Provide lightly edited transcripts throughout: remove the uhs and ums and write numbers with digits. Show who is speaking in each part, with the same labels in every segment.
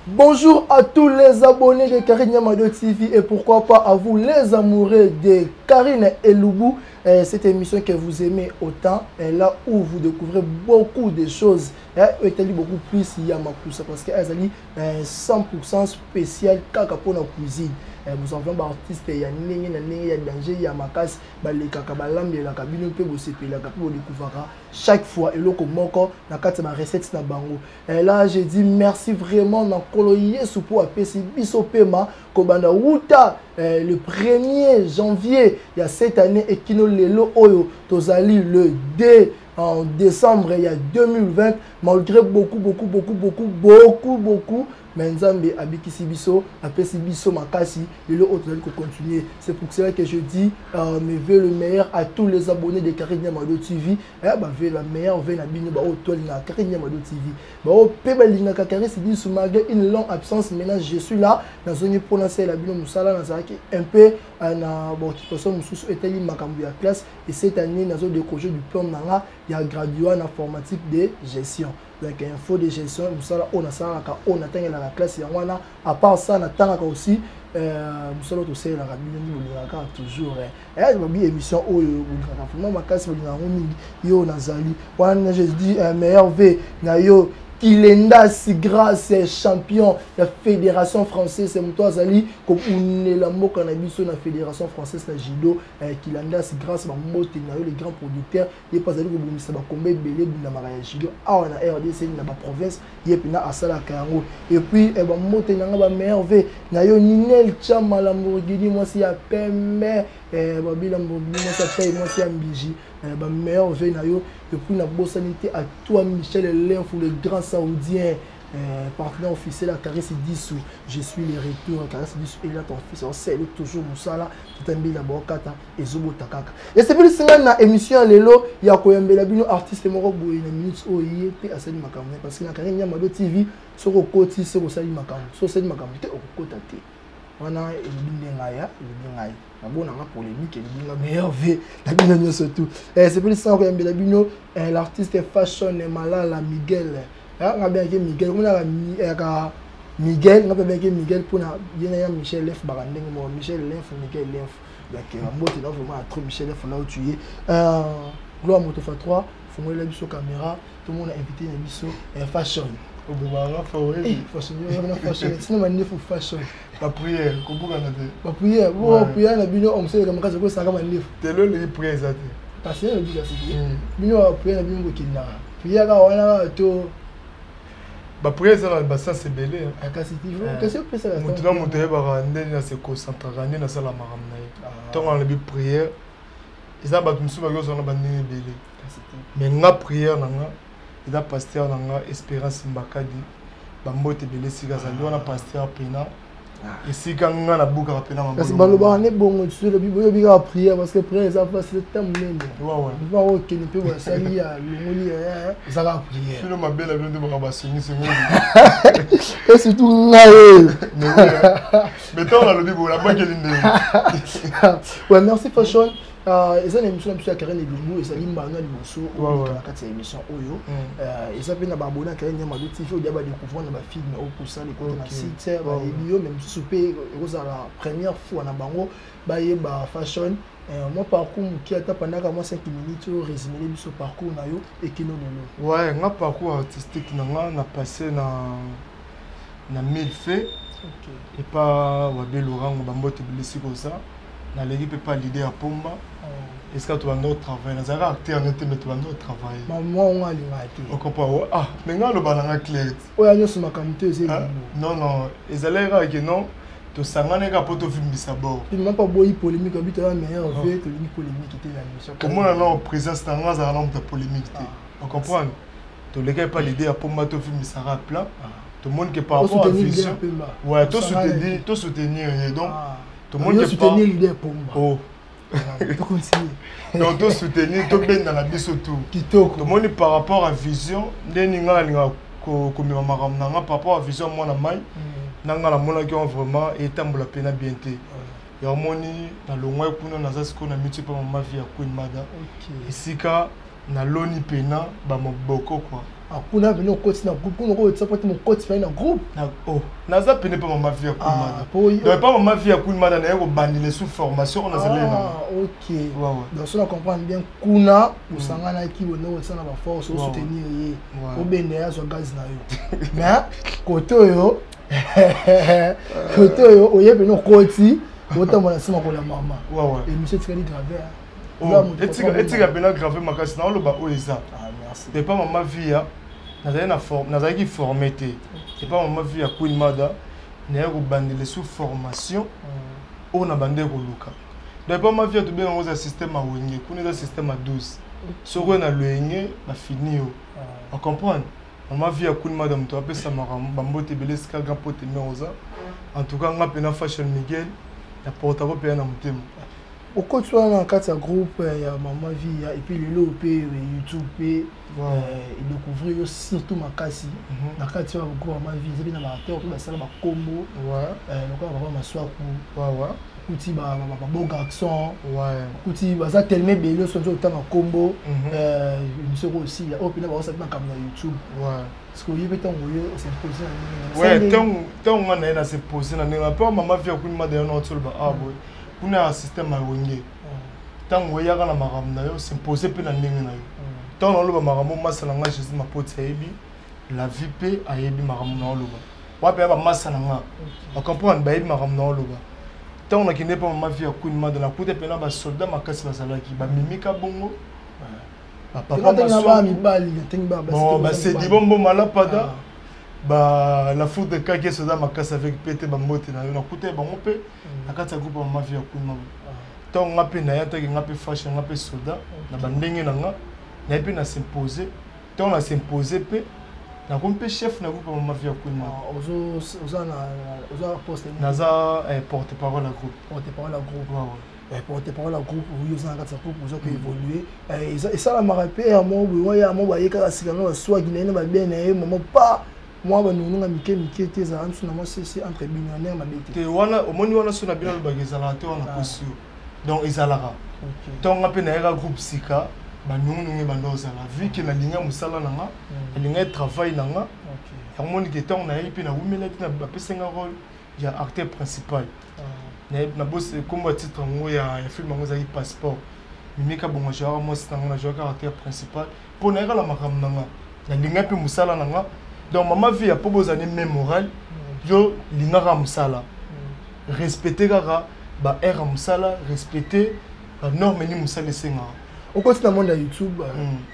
Speaker 1: Bonjour à tous les abonnés de Karine Yamado TV et pourquoi pas à vous les amoureux de Karine Eloubou. Cette émission que vous aimez autant est là où vous découvrez beaucoup de choses. Et beaucoup plus Yamakusa parce qu'elle est 100% spécial pour la cuisine. Nous avons des artistes, il y a danger, il y a makas, les kakabalam, il y a cabine, chaque fois, et là, ma recette na bango. Et là, j'ai dit merci vraiment dans Koloye Soupo à PC Bisopema, Kobanda Wuta, le 1er janvier, il y a cette année, et Kino Lelo Oyo, Tozali le 2 en décembre, il y a 2020, malgré beaucoup, mais Nzambe Abikisi Biso, Apesi Biso Makasi, et le autre continuer. C'est pour cela que je dis, me veux le meilleur à tous les abonnés de Karine Yamado TV. Veux la meilleure, veux la bine, Karine Yamado TV. Pébalinga Kakari, c'est dit, malgré une longue absence, maintenant je suis là, dans une prononcée la bine Moussala, dans un peu, bon, qui personne sous Etali Makambu à classe, et cette année, dans un décroché du plan Nanga, il y a gradué en informatique de gestion. Donc, info de gestion, on a la classe, à part ça, on a aussi, toujours. Émission où je dis, meilleur V, Kilenda Sigras champion de la fédération française c'est toi Zali comme on est la mot cannabis la fédération française la judo Kilenda Sigras ma mote les grands producteurs il pas Zali comme ça va combien belé dans ma judo ah on a RDC dans ma province il est pina à Sala Kango et puis ma mote na ba merveille na yo Ninel Chama Lamborghini moi si a pembe babi Lamborghini moi ça paye moi si ambiji ba merveille na yo et puis la bosanité à toi Michel Lenfou le grand saoudien partenaire officiel à Caresse Dissou. Je suis le retour à Caresse Dissou et là ton fils on sait toujours Moussala tout un bila bokata et zobo takaka. Et c'est plus ça na émission lelo ya koyembela bino artiste moko boye na minutes o yete asali makambo parce que na Karine Yamado TV soko koti soko sali makambo so sali makambo te okota te. Wana elingaya na polémique et la meilleure vie la bino surtout. C'est plus ça koyembela bino l'artiste fashion Malala Miguel. On bien que Miguel, on a Miguel, on a bien que Miguel pour na Michel Lef Barandeng, Michel Lef, Miguel Lef. Donc on monte là vraiment trop Michel Lef là où tu es. Gloire Moto Fa 3, faut moi la biso caméra, tout le monde a invité na biso fashion.
Speaker 2: Au Boubaga favori.
Speaker 1: Fashion, on a fashion. Sinon on faut fashion.
Speaker 2: La prière, comment on a dit?
Speaker 1: La prière, bon prière na bino on sait comme ça ça comme un livre.
Speaker 2: T'es le prière ça.
Speaker 1: Parce que le dit ça c'est. Bino prière na bino ko kinna. Prière ka wana to
Speaker 2: ba prière ça ba ça c'est belé
Speaker 1: qu'est-ce que peut ça
Speaker 2: mutu mutu ba ndeni na se concentrer ndeni na sala maram na to on le prière ils a ba musu ba yo so na ba ndeni belé mais nga prière nanga il a pasteur nanga Espérance Mbakadi ba mbote belé sika za yo na pasteur pena et si quand on a beaucoup rappelé dans ma
Speaker 1: parce que baloba ne bon sur le bible il a prière parce que prière ça passe le temps même
Speaker 2: ouais
Speaker 1: va au que ne peut pas salir l'ongoli ça va prière
Speaker 2: sur le ma belle avion de Barabasini c'est moi
Speaker 1: et surtout ngaé
Speaker 2: mais toi on a le bible la banque est
Speaker 1: ouais merci fashion et ça l'émission de Karine Eloubou et ça limbanga liboso na kati ya émission oyo et ça pena ba abonné Karine Yamado TV au diaba découvrir na ba film au pour ça les côté na site ba bio même souper rosa la première fois na bango ba yeba fashion moi parcours qui a pendant moi 5 minutes au résumé biso parcours na yo et kino lelo
Speaker 2: ouais nga parcours artistique na passé na 1000 faits et pas wabe Laurent bambote blessé comme ça na l'équipe pas l'idée à Pomba. Est-ce que tu as un autre travail? Nous avons acteur mais tu as un autre travail.
Speaker 1: Moi on a l'image.
Speaker 2: On comprend. Ah, mais nous le balanga clair.
Speaker 1: Ouais, nous sommes camouflés c'est
Speaker 2: non non, ils allaient que non. To sangana ka poto film bisabo.
Speaker 1: Il m'a pas boyi polémique habite la meilleure vie que lui polémique était la mission.
Speaker 2: Comment on a en présence dans un nombre de polémique. On comprend. To les gars pas l'idée à Pomba to film bisara plan. Tout le monde qui par rapport à vision. Ouais, tout soutenir donc tout le monde qui
Speaker 1: soutenir l'idée Pomba.
Speaker 2: Oh. Donc tout soutenir tout bien dans la biso tout. Tout le monde par rapport à vision, n'enga linga comme maram nanga par rapport à vision moi na mai. Nanga la mona qui ont vraiment étambola pena bienté. Ya moni na longwa kuna na zasiko na miti pa ma vie ya Queen Mada. Et sika na loni pena ba moboko quoi.
Speaker 1: Akuna bino coach na groupe kuna ko support mon coach fa na groupe
Speaker 2: na oh naza pene pa mama vie Koulmada
Speaker 1: donc
Speaker 2: pas mama vie Koulmada na yeko bandile sous formation on a zalé na
Speaker 1: OK donc ça on comprend bien kuna usangana ki wono sana ba force au soutenir ye au bene zo gaz na yo mais côté yo oye bino coach autant mon asima ko la mama et monsieur Tikali gravé
Speaker 2: etika bena gravé makasi na loba o eza c'est pas maman vie nazali ki formé te c'est pas maman vie ya Koulmada na yeko bandile sous formation on a bandé ko luka donc pas maman vie to bien on a système à wenge kuna za système à 12 soko na loenge ba fini yo on comprendre maman vie ya Koulmada mto apesa makambo bambote beleska grand pote meoza en tout cas nga pena fashion Miguel ya porta ko pena mutema
Speaker 1: au coach dans quatre groupes il y a maman vie et puis le LOP YouTube et découvrir surtout makasi dans quatre groupe maman vie c'est bien amateur tout ça là combo donc on va m'asseoir pour kuti ba bon garçon kuti baza tellement belé sur le temps combo monsieur aussi il y a open ba ça dans caméra YouTube parce que il peut t'envoyer c'est posé
Speaker 2: tant on a c'est posé na pas maman vie Koulmada na autre ba ah boy kuna système à wenge tango yaka na makambo na yo s'imposer pe na ndenge na yo tango loba makambo masala nga Jésus mapoti ayebi la vie pe ayebi makambo na loba wape ya ba masala nga on comprendre ba yebi makambo na loba tango na kinde pa mama vie ya Koulmada na kuta pe na ba soldat makasi basalaki ba mimika bongo
Speaker 1: ba papa ba mibali tenga
Speaker 2: ba c'est di bombo malapada ba la foot de kake soda makasa avec pété ba mbote na yo na kuta ba ngope akata groupe mama vie Koulmada tant ngape na yata ki ngape fashion ngape soda na bandenge na nga na pe na s'imposer tant na s'imposer pe na kompe chef na groupe mama vie Koulmada
Speaker 1: ozo poste
Speaker 2: naza porte-parole à groupe
Speaker 1: porte-parole à groupe oui ozo na kata groupe ozo ko évoluer et ça la marapé à moi oui ya moi ba yeka sikanga soit guinéen ba bien na maman pas moi ba nous nga mike te za ansu na moi c'est entre millionnaire ma bête
Speaker 2: te wana omoni wana sona bino ba gezala te wana posio donc ezalaka donc ngape na era groupe sika ba nungu ba ndozala vu que na linga musala nanga linga travail nanga omoni que tant na yipi na wumela na ba pesenga rôle ya acteur principal na boss comme titre ngo ya film ngo za passeport mimika bongo genre moi c'est na joueur acteur principal pour na era la makam nanga na linga pe musala nanga donc maman vie a proposé une mémorale yo lingara musala respecter gara ba era musala respecter la norme ni musala senga
Speaker 1: au côté monde YouTube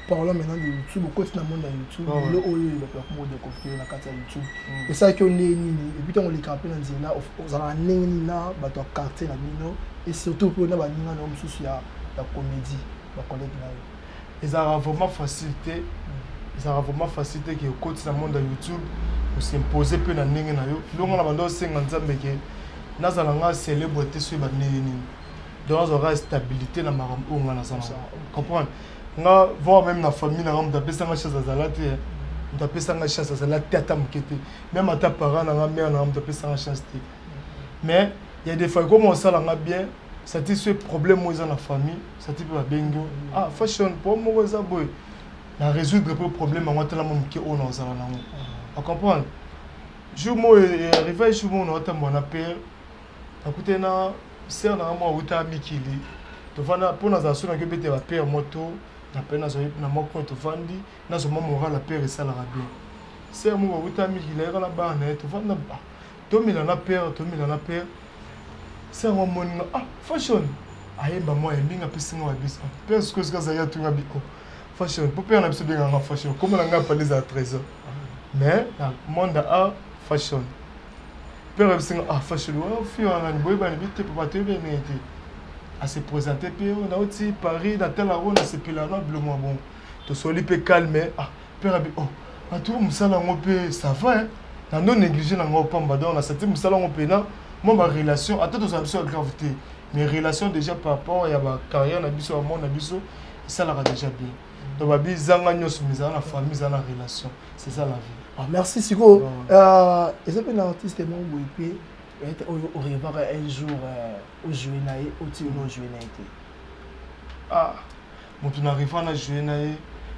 Speaker 1: parlons maintenant de YouTube au côté monde YouTube le oyo le pour de confier na carte YouTube et ça que on est nini et puis on les capé dans zina aux ala nini na ba to carte na bino et surtout pour na ba ninga na mususu ya comédie ba collègue na
Speaker 2: ils ont vraiment facilité ils ont vraiment facilité que au côté dans monde YouTube pour s'imposer peu na ndenge na yo longo na bando senga nzambe ke nazala nga célébrité sur ba nini donc on aura stabilité na marambo nga na sana comprendre nga voir même na famille na nga mtapesa nga chance azalate mtapesa nga chance azalate ata mkete même ata parents na nga mère na nga mtapesa nga chance te mais il y a des fois comme on sala nga bien satisfait problème moi dans la famille ça type ba bengo ah fashion pour moi ça boy na résoudre le problème en tellement mon qui on sala na nga à comprendre jour moi arrivé jour moi on a mon appel écoutez na sœur na moi uta mikili to vana pona za sona ke bete ba père moto na pena zo na moko to vandi na zo moral la père ça la bien sœur moi uta mikili la ba na to vanda to mila na père sœur moi ah fashion ayemba moi mbinga pesinga wa biso père ce que ça ya tunga biko fashion pour père na biso bien nga fashion comme la nga parler za trésor mais monde a fashion père a fashion au fil on a une boy ban vite pour te bien été à se présenter puis on a aussi Paris dans tel arôme c'est pénablement bon to soli pe calme ah père oh à tout musala ngopé ça va hein na non négliger na ngopamba pamba donc na cette musala ngopé na moi ma relation à toute aux gravité mes relations déjà par rapport à ma carrière na biso mon na biso ça la déjà bien donc ba bizanga nyos misala na famille za na relation c'est ça la vie.
Speaker 1: Ah, merci Siko. Est-ce que un artiste est mon WP au revoir un jour au jouer naïe au tir au jouer naïe.
Speaker 2: Ah, mon tu n'arrives pas à jouer naïe.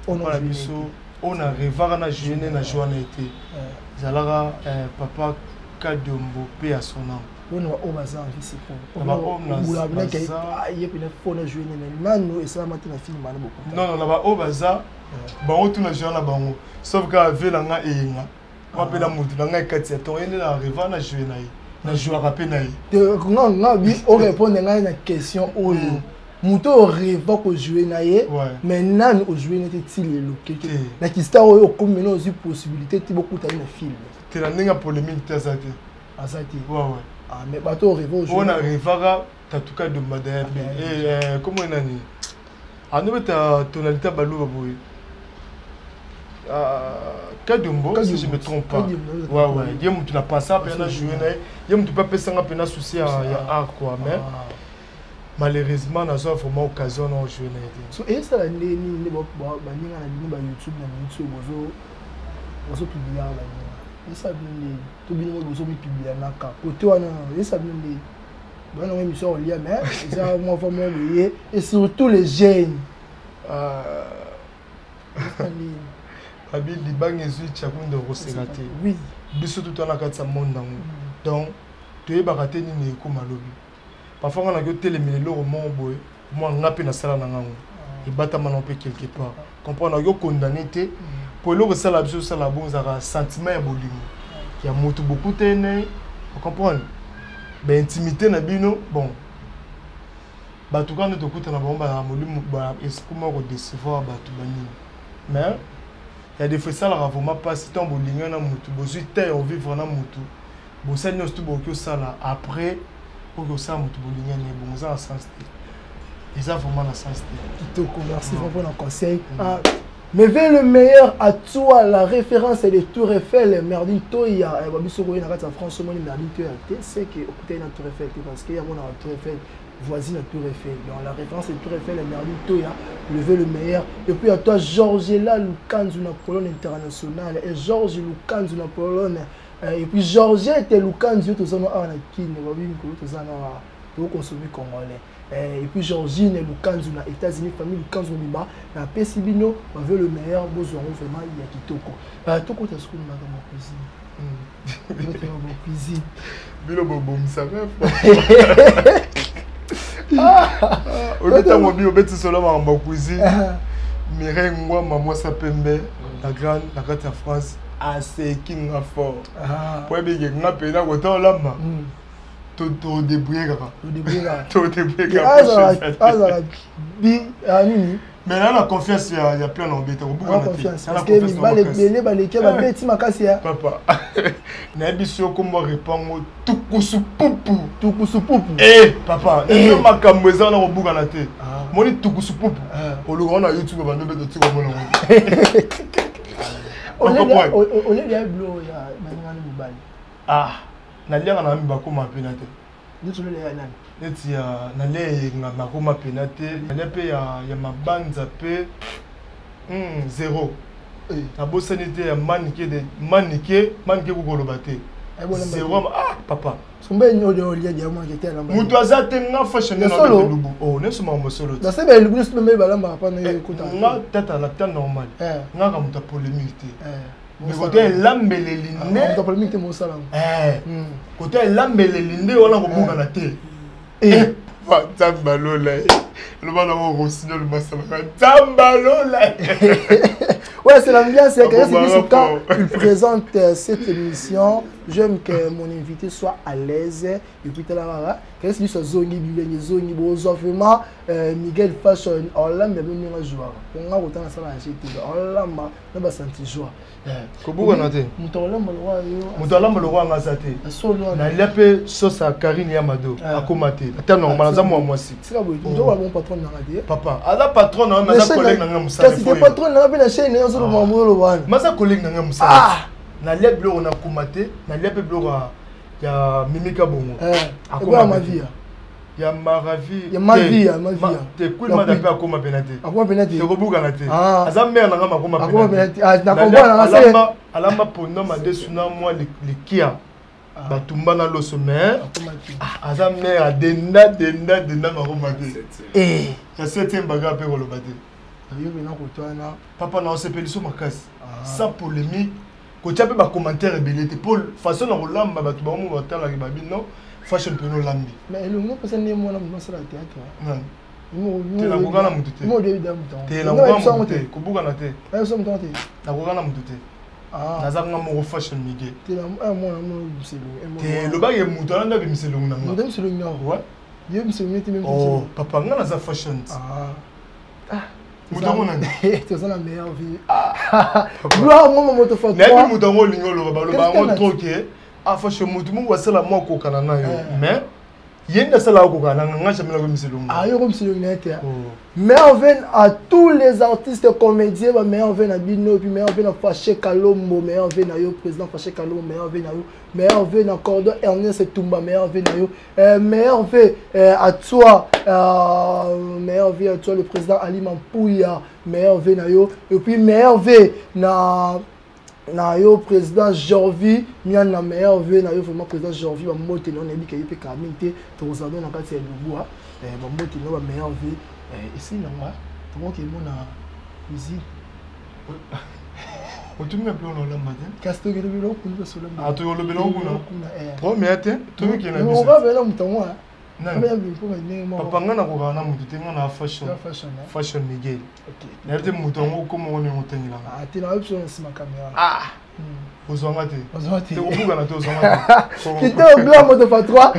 Speaker 2: on a rêvé na jeune na joie na été zalara papa Kadombo paix à son âme.
Speaker 1: On a au bazar ici pour la blague il y a une faune jouer na non et ça matin na film mana beaucoup.
Speaker 2: Non là-bas au bazar bon tout na jeune là bango sauf que avec la nga enga on peut la mutu nga katia to ene na rêvé na jouer na jouer rapper na
Speaker 1: nga bi on répondre nga na question oyo muto rêve ko jouer na ye mais nan o jouer na ti le loqué na ki star oyo comme maintenant aussi possibilité ti beaucoup ta na film
Speaker 2: te la ninga polémique ta ça te
Speaker 1: azati
Speaker 2: ouais
Speaker 1: ah mais bateau rêve au jouer
Speaker 2: on arrivera tatuka de madame et comment on a dit ah nous ta tonalité balou baboy Kadombo si je me trompe pas ouais yem tu n'as pas ça pena jouer na yem tu pas penser nga pena souci ya art quoi mais malheureusement na so vraiment occasion na jouer na été
Speaker 1: so et ça la ni ba ninga na bino ba YouTube na YouTube bozo publier la et ça bien tout bien bozo publier na ka côté wana et ça bien bon on émission au lien mais ça moi vraiment oublier et surtout les jeunes
Speaker 2: abi libang ezui chakundo rosegate
Speaker 1: oui
Speaker 2: biso tout na katsa monde donc tu es baraté ni ko malobi parfois on a que téléminer le roman boy moi ngape na sala na ngango et bata manon pe quelque part comprendre yo condamné té pour le sala biso sala bon ça sentiment ya bolingo qui a moto beaucoup tene comprendre ben intimité na bino bon ba tout quand to kuta na bomba na molimo ba esprit mo ko décevoir ba tout bani mais il y a des fois ça la vraiment pas si ton bolingo na moto bozu té on vivre na moto bon ça nous tout beaucoup ça là après pour que ça moto bolingo ne bon ça sens et ça vraiment la sens
Speaker 1: merci pour le conseil mais vers le meilleur à toi la référence est de Tour Eiffel Merdine Toya et babiso ko na kata France mo ni Merdine Toya c'est que écoutez na Tour Eiffel parce qu'il y a mon Tour Eiffel voisine à Tour Eiffel donc la référence est Tour Eiffel Merdine Toya lever le meilleur et puis à toi Georgela Lukanzu na Pologne internationale et Georges Lukanzu na Pologne et puis Georgette Lukanzu to zona na kine babi ko to zana to consommer congolais et puis Georgine Lukanzu na États-Unis famille Lukanzu liba na Pesibino veut le meilleur besoin vraiment il y a kitoko toko ta school na ma cuisine cuisine
Speaker 2: bilo bobo msaka obeta mobi obeti solo ma cuisine Mireille ngwa maman Sapembe la grande la carte France assez king fort pour bien nga pena ko to lama to débrouiller
Speaker 1: bi nini
Speaker 2: mais là la confiance il y a plein d'embêter au bout
Speaker 1: de confiance parce que les baleki ba beti makasi ya
Speaker 2: papa na biso kombo répondre tukusu pupu papa et makambo za na obuka na te moni tukusu pupu ologo na YouTube ba ndobe to tiko mona
Speaker 1: on est blo ya maningana mibali
Speaker 2: na lianga na mbi bakoma pena te
Speaker 1: nitule ya nani
Speaker 2: neti ya na le nga makoma pena te na pe ya mabanza pe zéro na bosani te ya manike ko koloba te zéro papa
Speaker 1: sombe nyode olia dia mo ke tela
Speaker 2: mutu azate nga fashion na lubu ne soma mo solo
Speaker 1: da sebe lubu ne me balamba pa na écoute
Speaker 2: nga tata la temps normal nga ka muta polémique te mais côté lambele linde
Speaker 1: muta polémique te mo salam
Speaker 2: côté lambele linde wala ko bunga na te Tambalola. Le bal au rossignol, le massacre. Tambalola.
Speaker 1: Ouais, c'est l'ambiance. Quand il présente cette émission, j'aime que mon invité soit à l'aise. Et puis, qu'est-ce que c'est Zoni, Zoni, vraiment Miguel Fashion, Orlam, mais même un joueur. On a autant de ça à acheter. Orlam, on va sentir joie.
Speaker 2: Comment on a été? Moutolam le roi Mazate. Na liape sauce à Karine Yamado. À Komate. Attends, non, malazam moi aussi.
Speaker 1: C'est là où il doit avoir mon patron dans la vie.
Speaker 2: Papa, à la patronne, on a un collègue dans la moussa.
Speaker 1: Parce que le patron n'a pas la chaîne, il y a un seul moment.
Speaker 2: Masa collègue dans la moussa. Ah! Na liape bleu on a Komate. Na liape bleu il y a Mimika Bongo.
Speaker 1: À quoi ma vie?
Speaker 2: Il y a Maravi.
Speaker 1: Il y a ma vie, ma vie.
Speaker 2: T'es cool, ma d'appel à Koma Penate.
Speaker 1: À quoi Penate?
Speaker 2: T'es rebou Ganate. Ah, ça mère n'a pas Koma
Speaker 1: Penate. Ah, d'accord.
Speaker 2: Alamba pour nom à dessus moi les Kia. Batumba na lo sommet. Ah, ça mère a denda ma romade. La septième bagarre pe ko lo bate. Papa na osepeliso makasi. Sans polémique. Ko tiape ba commentaire belete pour façon na rolamba ba tuba mo batala ke babi non fashion peno lambi.
Speaker 1: Mais le nom personne n'est moi na mo sala théâtre.
Speaker 2: Non. Te na kokana mutute.
Speaker 1: Mo de dam temps.
Speaker 2: Te na kokana mutute. Ko buka na te.
Speaker 1: Ay so mutante.
Speaker 2: Na kokana mutute. Nazanga mo fashion mige.
Speaker 1: Te na mo na mo biselo.
Speaker 2: Te lo ba ye mutana nda be miselo nga.
Speaker 1: Mo dem selo nga.
Speaker 2: Ouais.
Speaker 1: Ye miselo meti même.
Speaker 2: Oh, papa nga na za fashion. Mouton on a
Speaker 1: tu es la meilleure vie. Gloire moi moto fa 3.
Speaker 2: Na mouton ngo lingo lo ba ngo troquer. Ah fashion mouton mo wasala mo ko kana na yo. Mais yenda sala ko kana nga chamela ko miselo.
Speaker 1: Ah yo ko miselo ngete. Mais on vient à tous les artistes comédiens, mais on vient à Bino, puis mais on vient à Faché Kalombo, mais on vient à yo président Faché Kalombo, mais on vient à yo, mais on vient à Cordon Ernest Toumba, mais on vient à yo, mais on vient à toi, mais on vient à toi le président Ali Mampouya, mais on vient à yo, et puis mais on vient na yo président Jorvi, mia na meilleur vient na yo vraiment président Jorvi, ba moté non ebi ka yepe kamite, to zado na kati ya lubua, ba moté no ba meilleur vient. Ici, non, comment est mon cuisine?
Speaker 2: Tu m'as appelé au Lambadin?
Speaker 1: Castor et le Bélon, on peut se le
Speaker 2: Ah, tu as le Bélon? Oh, mais attends, tu veux qu'il y ait un
Speaker 1: on va vers l'homme, toi.
Speaker 2: Non, papa, on a un fashion. Fashion Miguel. Ok. Il y a des moutons, comment on est monté là?
Speaker 1: Ah, tu as option sur ma caméra.
Speaker 2: Ah! Aux Amati. Tu es au bout de aux
Speaker 1: Amati. Qui était au blanc, moi, de fa 3.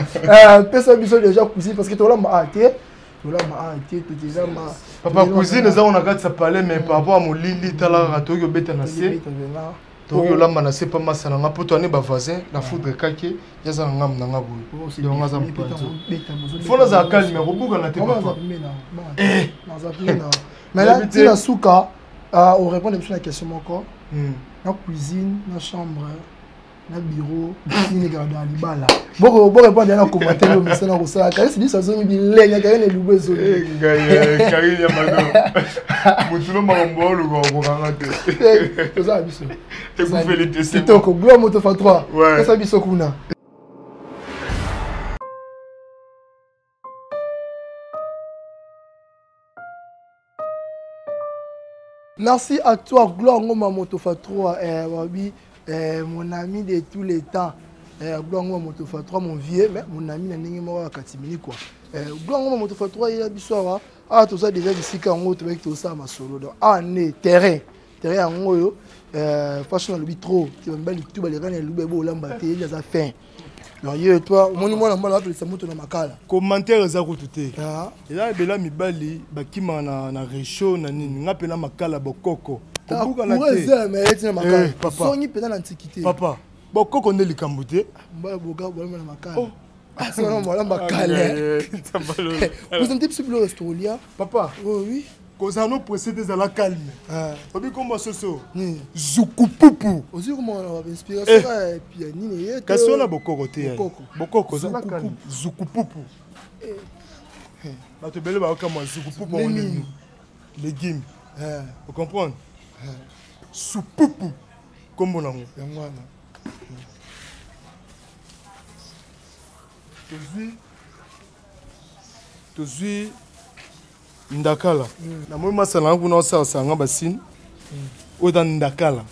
Speaker 1: Personne ne déjà cuisine parce que tu as là, ma
Speaker 2: papa cousine eza on a gâté sa palais mais par rapport à mon lili tala rato yo beta na se to yo lamba na se pas massa na poto ani ba voisin na foudre kake yaza ngam na ngabu yo ngaza mpanzo fona za calme robuka na te papa
Speaker 1: mais là tu la souka on répond à la question encore na cuisine na chambre na bureau ni garde à libala bon répondre à la commentaire le message na ça car c'est dit ça zo mi lenya car ne lubwe zo
Speaker 2: ngai car ya mado mutuno mambo lo go kanga te
Speaker 1: to za biso
Speaker 2: te ku féliciter
Speaker 1: c'est to ko gloire moto fa 3 ça biso kuna. Merci à toi gloire ngoma moto fa 3 wabi mon ami de tous les temps, Blanc Motofa 3, mon vieux, mais mon ami n'a pas à Katimini quoi. Blanc Motofa 3, il y a bisouara. Ah, tout ça déjà ici quand on avec tout ça ma solo. Ah, né terrain en haut, fashion le trop. Tu vas me battre tout les gars, le bébé l'embaté, il y a fin. Donc yo toi, mon moi la appelle ça moto na makala.
Speaker 2: Commentaire za kututé. Eza bela mibali bakima na réchaud na nini, ngapela makala bokoko.
Speaker 1: Papa,
Speaker 2: bokoko nde likambo te.
Speaker 1: Vous êtes petit peu restaurant.
Speaker 2: Papa,
Speaker 1: oui.
Speaker 2: Kozano précédé à la calme. Obi comment soso? Zukupupu.
Speaker 1: Aussi comment on va inspiration pianine.
Speaker 2: Question na bokoko te. Bokoko za la calme. Zukupupu. Ba te bele ba kama zukupupu on est légumes. Vous comprenez? Soupupu comme on a tozwi ndakala na moi masala nguna osasa nga basine oda ndakala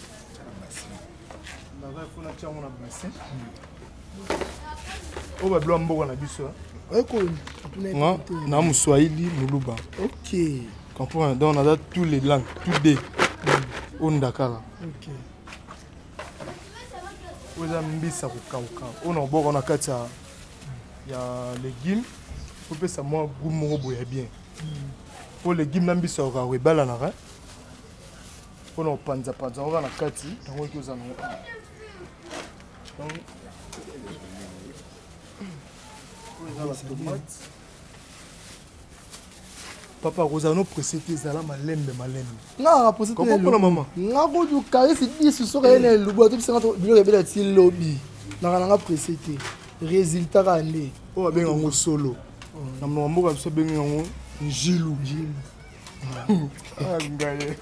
Speaker 2: ndakala funa chango na bassin o ba blo mboka na biso nga na muswahili muluba.
Speaker 1: OK.
Speaker 2: Comprends, donc on a tous les langues, tous des on dakala.
Speaker 1: OK.
Speaker 2: On a mbisa kukauka. On a boka na kati ya légumes. Faut que ça moi goût moko boya bien. Pour légumes na mbisa ka rebala na ra. On a panza on va na kati, donc on a donc on a la tomate. Papa Rosano précédé zala malembe.
Speaker 1: Na précédé
Speaker 2: le maman.
Speaker 1: Na go du carré c'est 10 sur le lubo tout 50 bilo rebela ti lobby. Na précédé résultat randé.
Speaker 2: O benga ngo solo. Na mboka biso benga ngo njilu. Ah ngaye.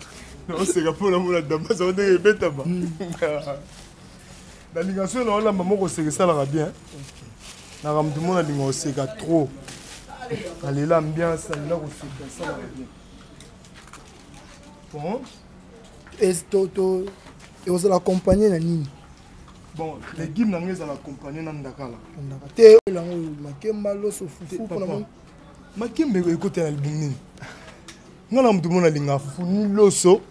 Speaker 2: Non c'est pour la mola damba ça va beta ba. La ligation na la maman ko se ça la bien. Na ram tout monde a lingo se ga trop. Allez l'ambiance, là où c'est ça va bien. Bon.
Speaker 1: Et vous allez accompagner la nini.
Speaker 2: Bon, les guimes n'angez à l'accompagner dans Dakar.
Speaker 1: Te lango makemba loso fufu pour la
Speaker 2: makemba écoute album nini. Ngala mtu mona linga fufu ni loso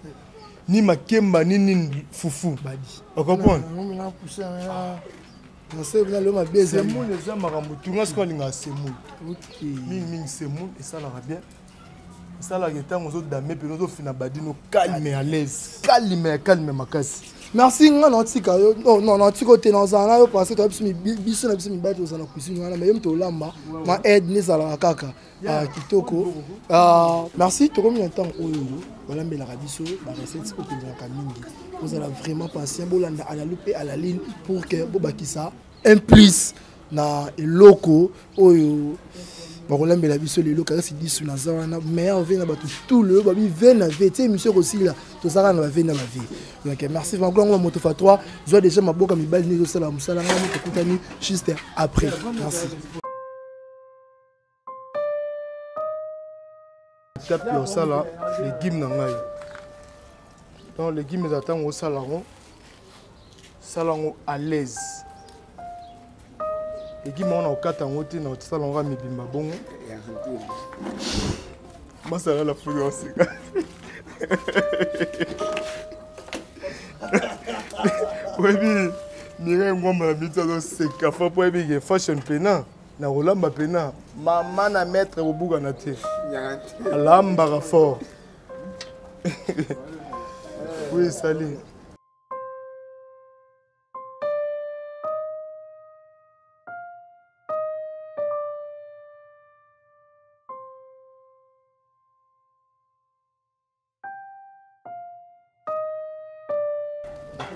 Speaker 2: ni makemba ni fufu. Badi. Tu comprends?
Speaker 1: C'est
Speaker 2: moule les gens maramoutou ngas ko linga semoule. OK. Ming semoule et ça la bien. Ça la geta ngozo dame pe ngozo fina badino calme et à l'aise. Calme makasi.
Speaker 1: Merci non tika yo non tika te dans ça là parce que tu as biso na biso mi bato za na cuisine wana mais yemto lamba ma aide ni sala kaka kitoko merci to comme longtemps oyo voilà mais la biso ba recette ko tenir mingi vous allez vraiment patient bolanda à la loupe à la ligne pour que bobakisa un plus na eloko oyo bakolambe la biso lelo kaka si disu na zawana meilleur vin na bato tout le babi vin na vete monsieur aussi là to saka na vin na ma vie donc merci vraiment moto fa 3 zo déjà maboka mibali ni zo sala musala nga moto kutani juste après merci
Speaker 2: cap yo sala les guim na ngai donc les guim attend au salon à l'aise et qui m'a au katango te na salon ga mibimba bongo masala la fluence webi mire ngoma na mito do seka fa po ebi fashion pena na rolamba pena mama na maître obuga na te alamba fort oui salut.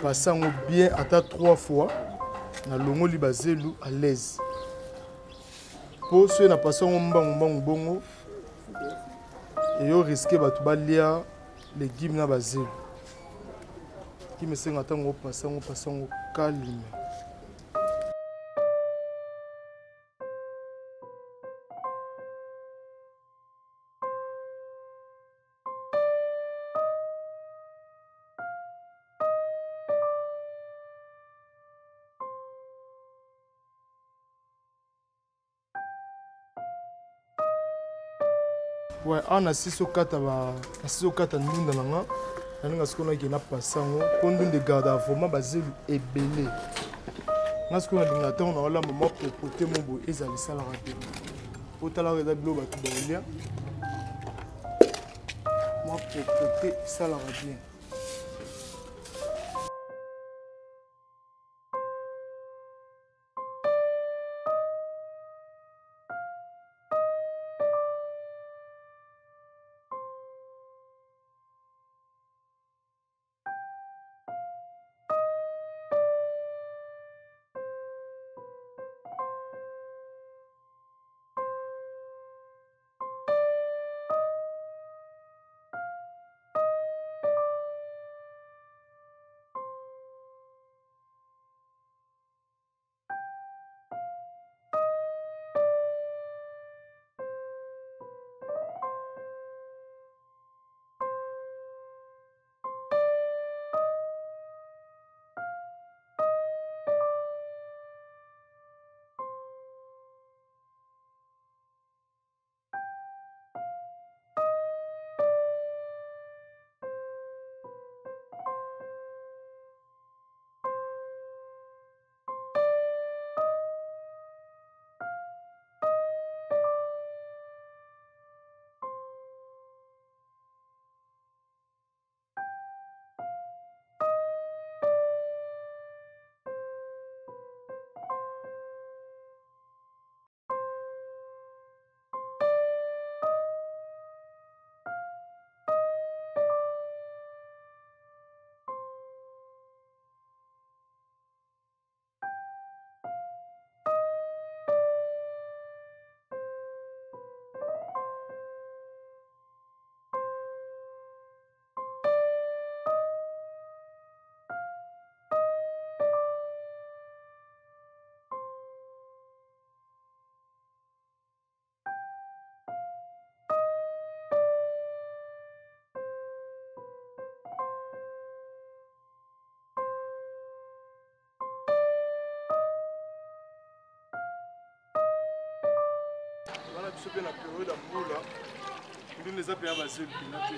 Speaker 2: Passant bien à 3 fois na longo libazelu à l'aise pour ceux na passant mbangu bongo et yo risquer batu balia les guim na bazelu qui me senga tango passant calme. Ouais, on a 6 ou 4 ndunda nanga nanga sikona ki na passango pondu de garde à vraiment basé et belé nga sikona dinga ta on a la maman popoté mon beau ezali sala rapide otala reda blo ba tu balia moi popoté sala rapide. biso pe na période ya mbula ndenge eza pe ya bazeli mpena te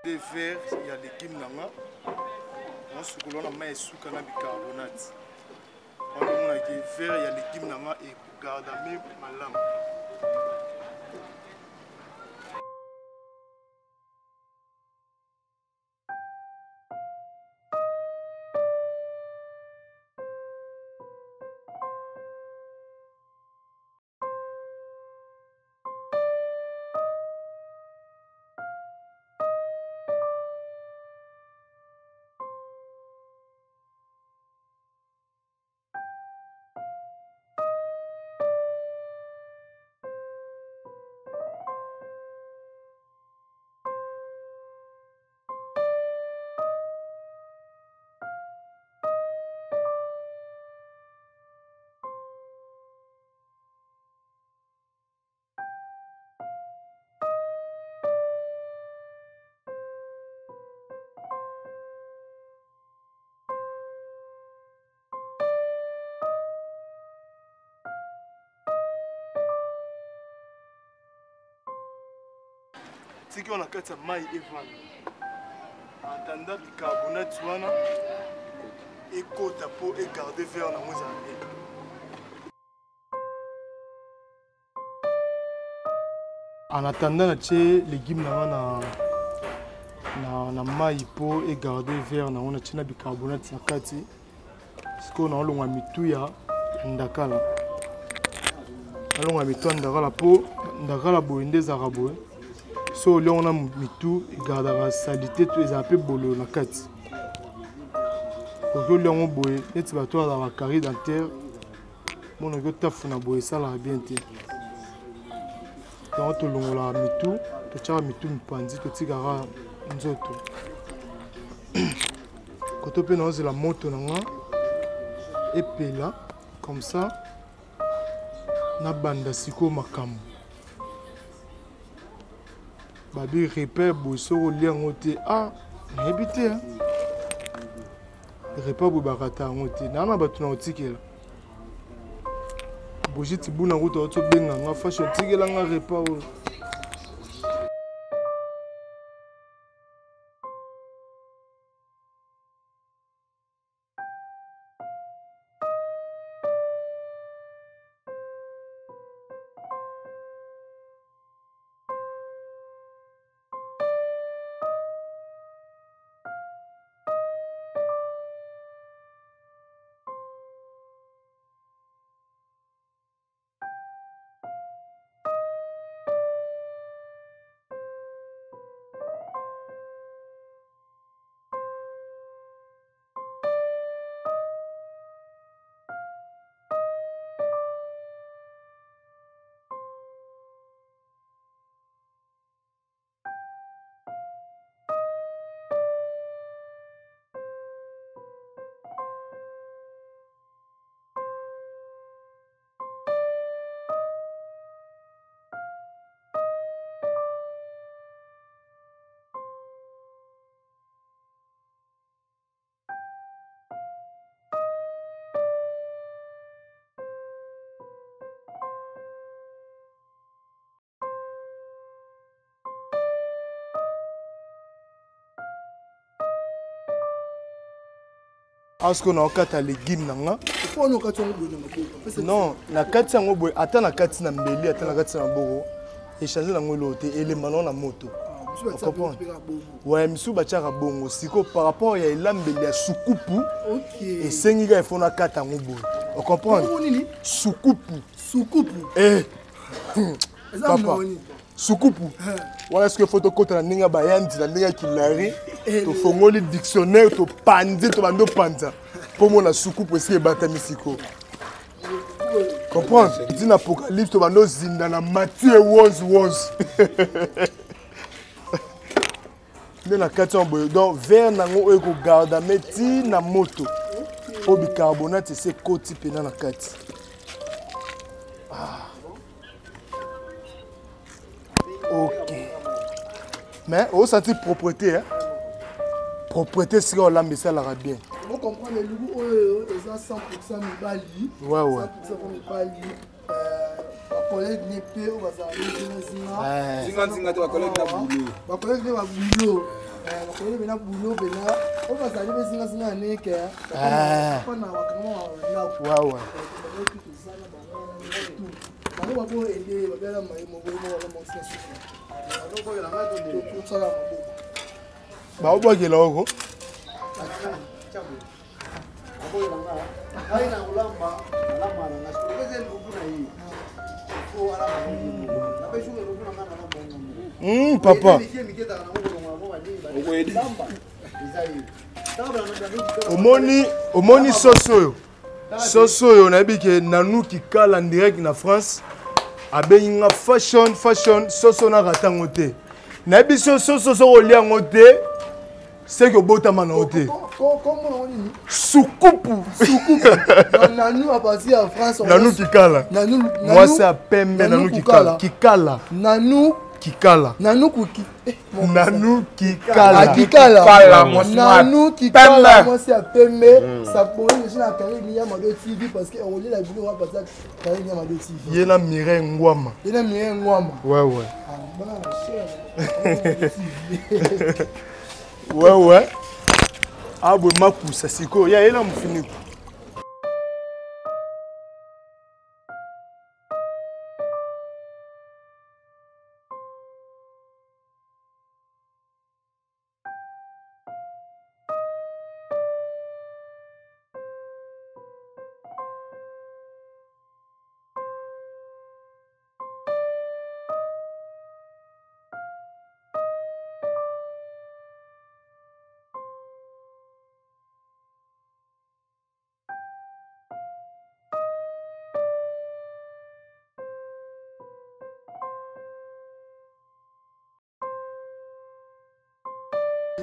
Speaker 2: des verres, il y a des légumes là-bas. On se coule na mai sucre na bicarbonate. On a des verres, il y a des légumes là-bas et garde même malam. C'est qu'on a quatre mailles et vannes. En attendant bicarbonate wana et côte à peau et garder vers la mousse. En attendant les légumes na maille peau et garder vers na on a bicarbonate na kati. Ce qu'on a longa mituya ndakala. Longa mitu ndakala peau ndakala boende zarabo. So là on a mitu garde la salité tous les appels bolo na kati. Aujourd'hui on boye net bato dans la carie dentaire. Mon ngo tafu na boye ça la bien té. Quand on longola mitu, to tcha mitu mpanzi to tigara nzoto. Quand on peut dans la moto nanga et puis là comme ça na banda siko makamu. Babi repère bosso au lien ngote ah n'habité hein repère boubarata ngote nana batu na otikela bojiti buna route oto benga nga fashion tikela nga repère Est-ce qu'on a quatre légumes nanga? Non, na quatre sango boy, attends na quatre na mbeli, attends na quatre na boro. Échanger na ngolo te élément na moto. Vous comprenez? Ouais, misu bachara bongo. Siko par rapport à l'ambeli ya sukupu. OK. Et sengiga il faut na quatre ngo boy. Vous comprenez? Sukupu. Sukupu. Eh. Papa. Sukupu. Voilà ce que faut te compter na ninga bayandi na ninga kilari. To fongoli dictionnaire to pandi to bando panza. Pour mon sukupu esi batami siko. Comprends? Dis l'Apocalypse to bando zinda na Matthieu 11. na kati donc verre nango eko garda meti na moto o bicarbonate c'est koti pena na kati. OK. Mais on sentit propreté hein. Propreté c'est on l'ambiance ça la bien.
Speaker 1: Vous comprenez le goût ils ont 100% Mibali.
Speaker 2: Ouais ouais.
Speaker 1: 100% Mibali. Collègue n'épée au bazar
Speaker 3: zinga to collègue na boulot
Speaker 1: ba collègue na boulot ba collègue na boulot bena au bazar les zinga neke pas na wakamo na
Speaker 2: ouais ouais
Speaker 1: ba ba ko aider ba bela mai mo bo mo mo sensu ba ko la mato de tout ça là
Speaker 2: ba o bogela oko
Speaker 3: ai na ulamba alama na sikupeze ngubuna hii.
Speaker 2: Papa. Omoni soso. Soso yo na bike nanu ki kala en direct na France. Abenga fashion soso na ratango te. Na biso soso so olia ngote. C'est que botama na ote.
Speaker 1: Comment on dit?
Speaker 2: Soukupu.
Speaker 1: Nanu a parti en France.
Speaker 2: Nanu ki kala. Moi c'est à pembe nanu ki kala. Ki kala.
Speaker 1: Nanu
Speaker 2: Kikala.
Speaker 1: Nanu Kuki.
Speaker 2: Nanu Kikala.
Speaker 1: Kikala. Nanu Kikala. Moi c'est à Pembe. Ça pourrait déjà la carrière de Yamado TV parce qu'on lit la vidéo parce que la carrière de Yamado TV.
Speaker 2: Il y a la Mireille Ngwama.
Speaker 1: Il y a la Mireille Ngwama.
Speaker 2: Ouais ouais.
Speaker 1: Ah bon,
Speaker 2: ouais ouais. Ah bon ma pousse c'est quoi? Il y a là mon fini.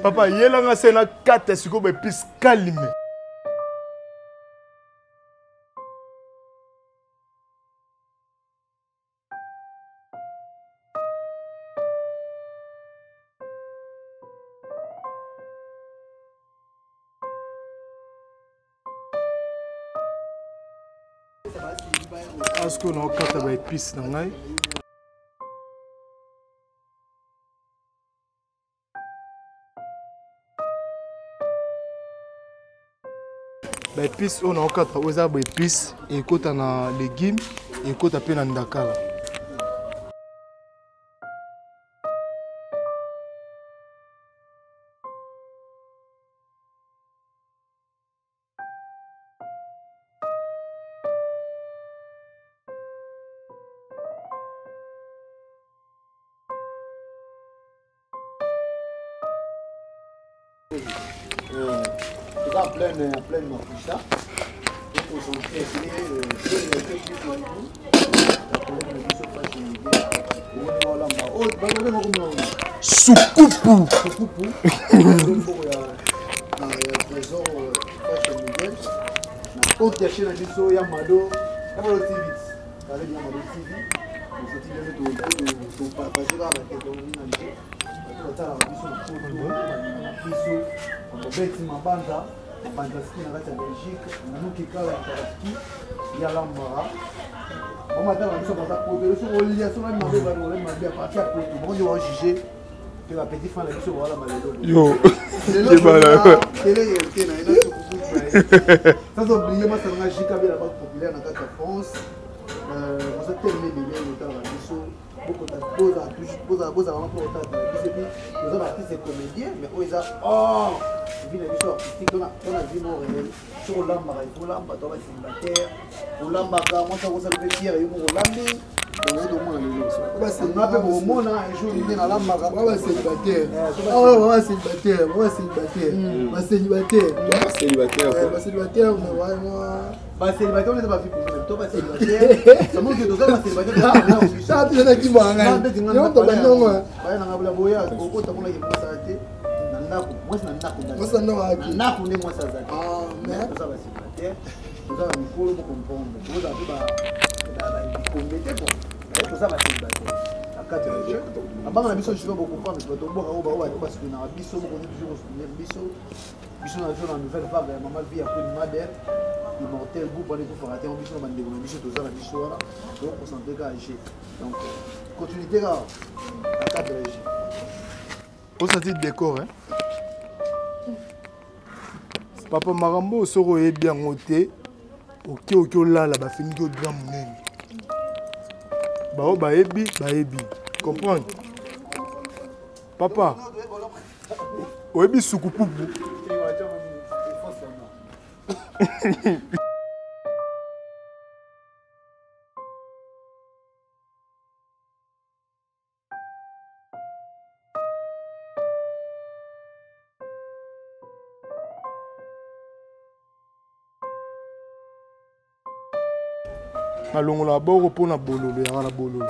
Speaker 2: Papa, il y a là c'est na 4 siko be pis calme. Est-ce qu'on a 4 be pis na ngai? Les épices, on a 4 épices et côté na légumes et côté pe na ndakala.
Speaker 3: En pleine mafoucha. Il faut
Speaker 2: Soukupu.
Speaker 3: Fantastique na kati ya Belgique, nanu kikala ya Karaski, ya Lambara. On m'a dit que ça va poser sur le lien sur la main, on va bien partir pour tout. Bon, on va juger que la petite femme est sur la maladie. Yo, c'est malade. Télé est là, il a tout. Sans oublier, moi, ça m'a dit qu'il y a la banque populaire dans la France. On s'est tellement bien dans la mission. Beaucoup de choses à poser avant pour autant de la puis les autres artistes et comédiens, mais eux ils ont oh vu les missions artistiques on a vu mon réel sur l'amba il faut l'amba toi c'est célibataire au lamba quand moi ça vous savez dire il faut l'amba donc on demande les élections bah c'est pas pour moi un jour il vient à lamba ouais célibataire ah ouais célibataire bah célibataire bah célibataire mais vraiment bah célibataire on n'est pas vu pour nous toi bah célibataire ça montre que toi bah célibataire ça tu n'as qui moi non to banongo baya na ngabula boya kokota kuna kimasa ate ndako moi c'est ndako
Speaker 1: moi c'est
Speaker 3: ndako ndé moi ça zaki
Speaker 1: mais
Speaker 3: tout ça va célibataire tout ça va mikolo pour comprendre vous avez ba comité quoi tout ça va célibataire à 4 heures avant la biso je vais beaucoup comprendre parce que to boka ba parce que na biso ko toujours soutenir biso na jour la nouvelle vague ya maman vie après une madère immortel groupe on est pour faire atteindre biso bande de biso tout ça la biso là donc concentrer ka agir donc continuité là à 4 heures
Speaker 2: pour ça dit décor hein papa marambo soko e bien ngoté ok olala ba fini ko grand munene bao baebi comprendre papa oyebi sukupupu alongola boko mpona bololo ya wana bololo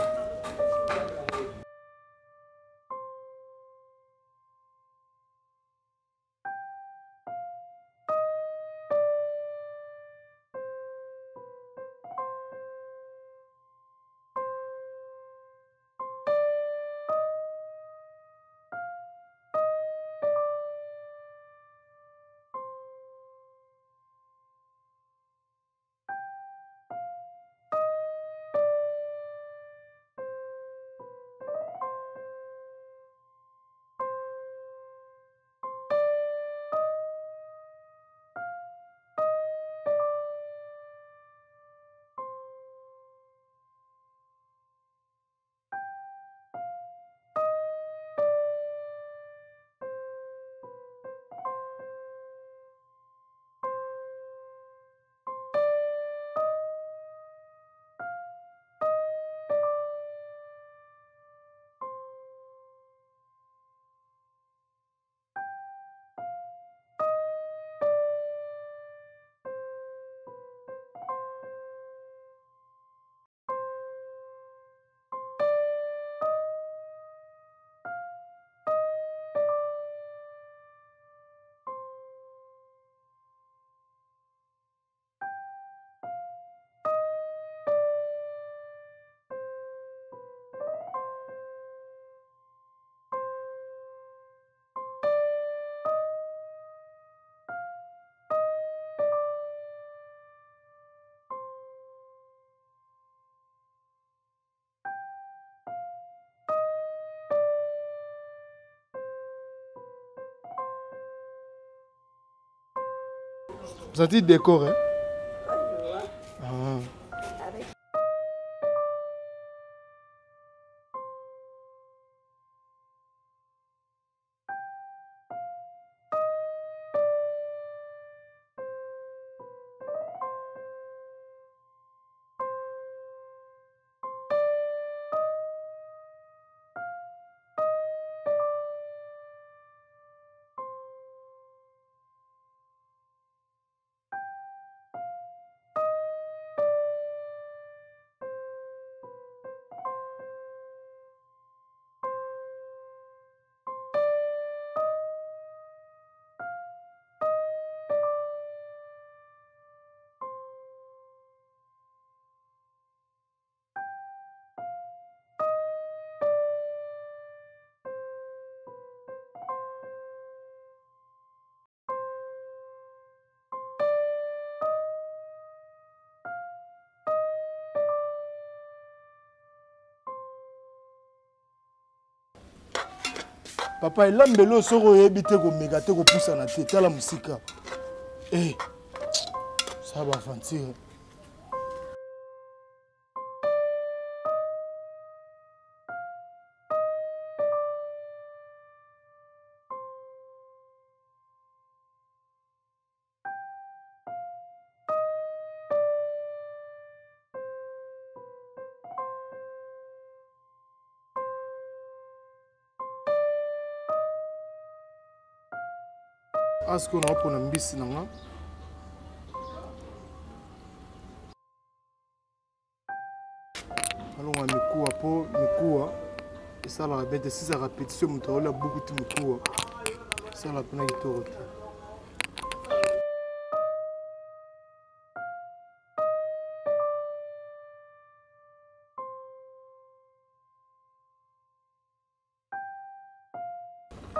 Speaker 2: ça dit décor hein papa elambelo soko oyebi te komeka te kopusana te tala mosika ça va aventure Est-ce qu'on a pour un bis non? Alors on a Mikoua et ça la bête si ça répétition on a beaucoup de Mikoua. Ça la peine de tout.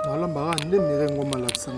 Speaker 2: Voilà, bah, on est merengue au malaxan.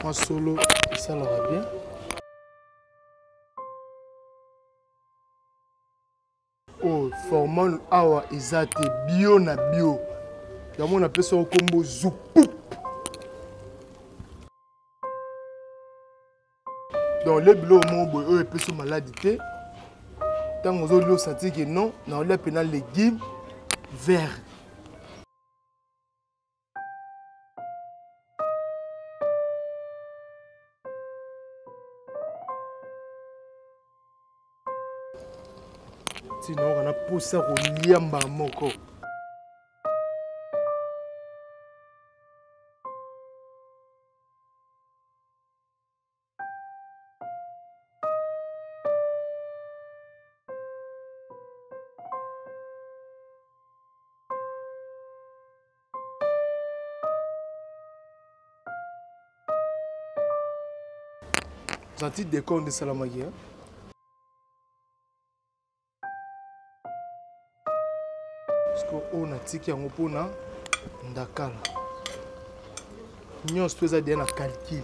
Speaker 2: Moi solo, ça l'aura bien. Oh, formol awa ezate bio na bio. Yango on appelle ça au combo zoupoup. Donc les bilo mo boy eux peut se maladité. Tant on zo sentir que non, na les pénal légumes verts. Sinon on a poussé au liamba moko. Senti des comptes de Salamagui. Parce qu'on a tiki en opona ndakala. Nous sommes tous à calcul.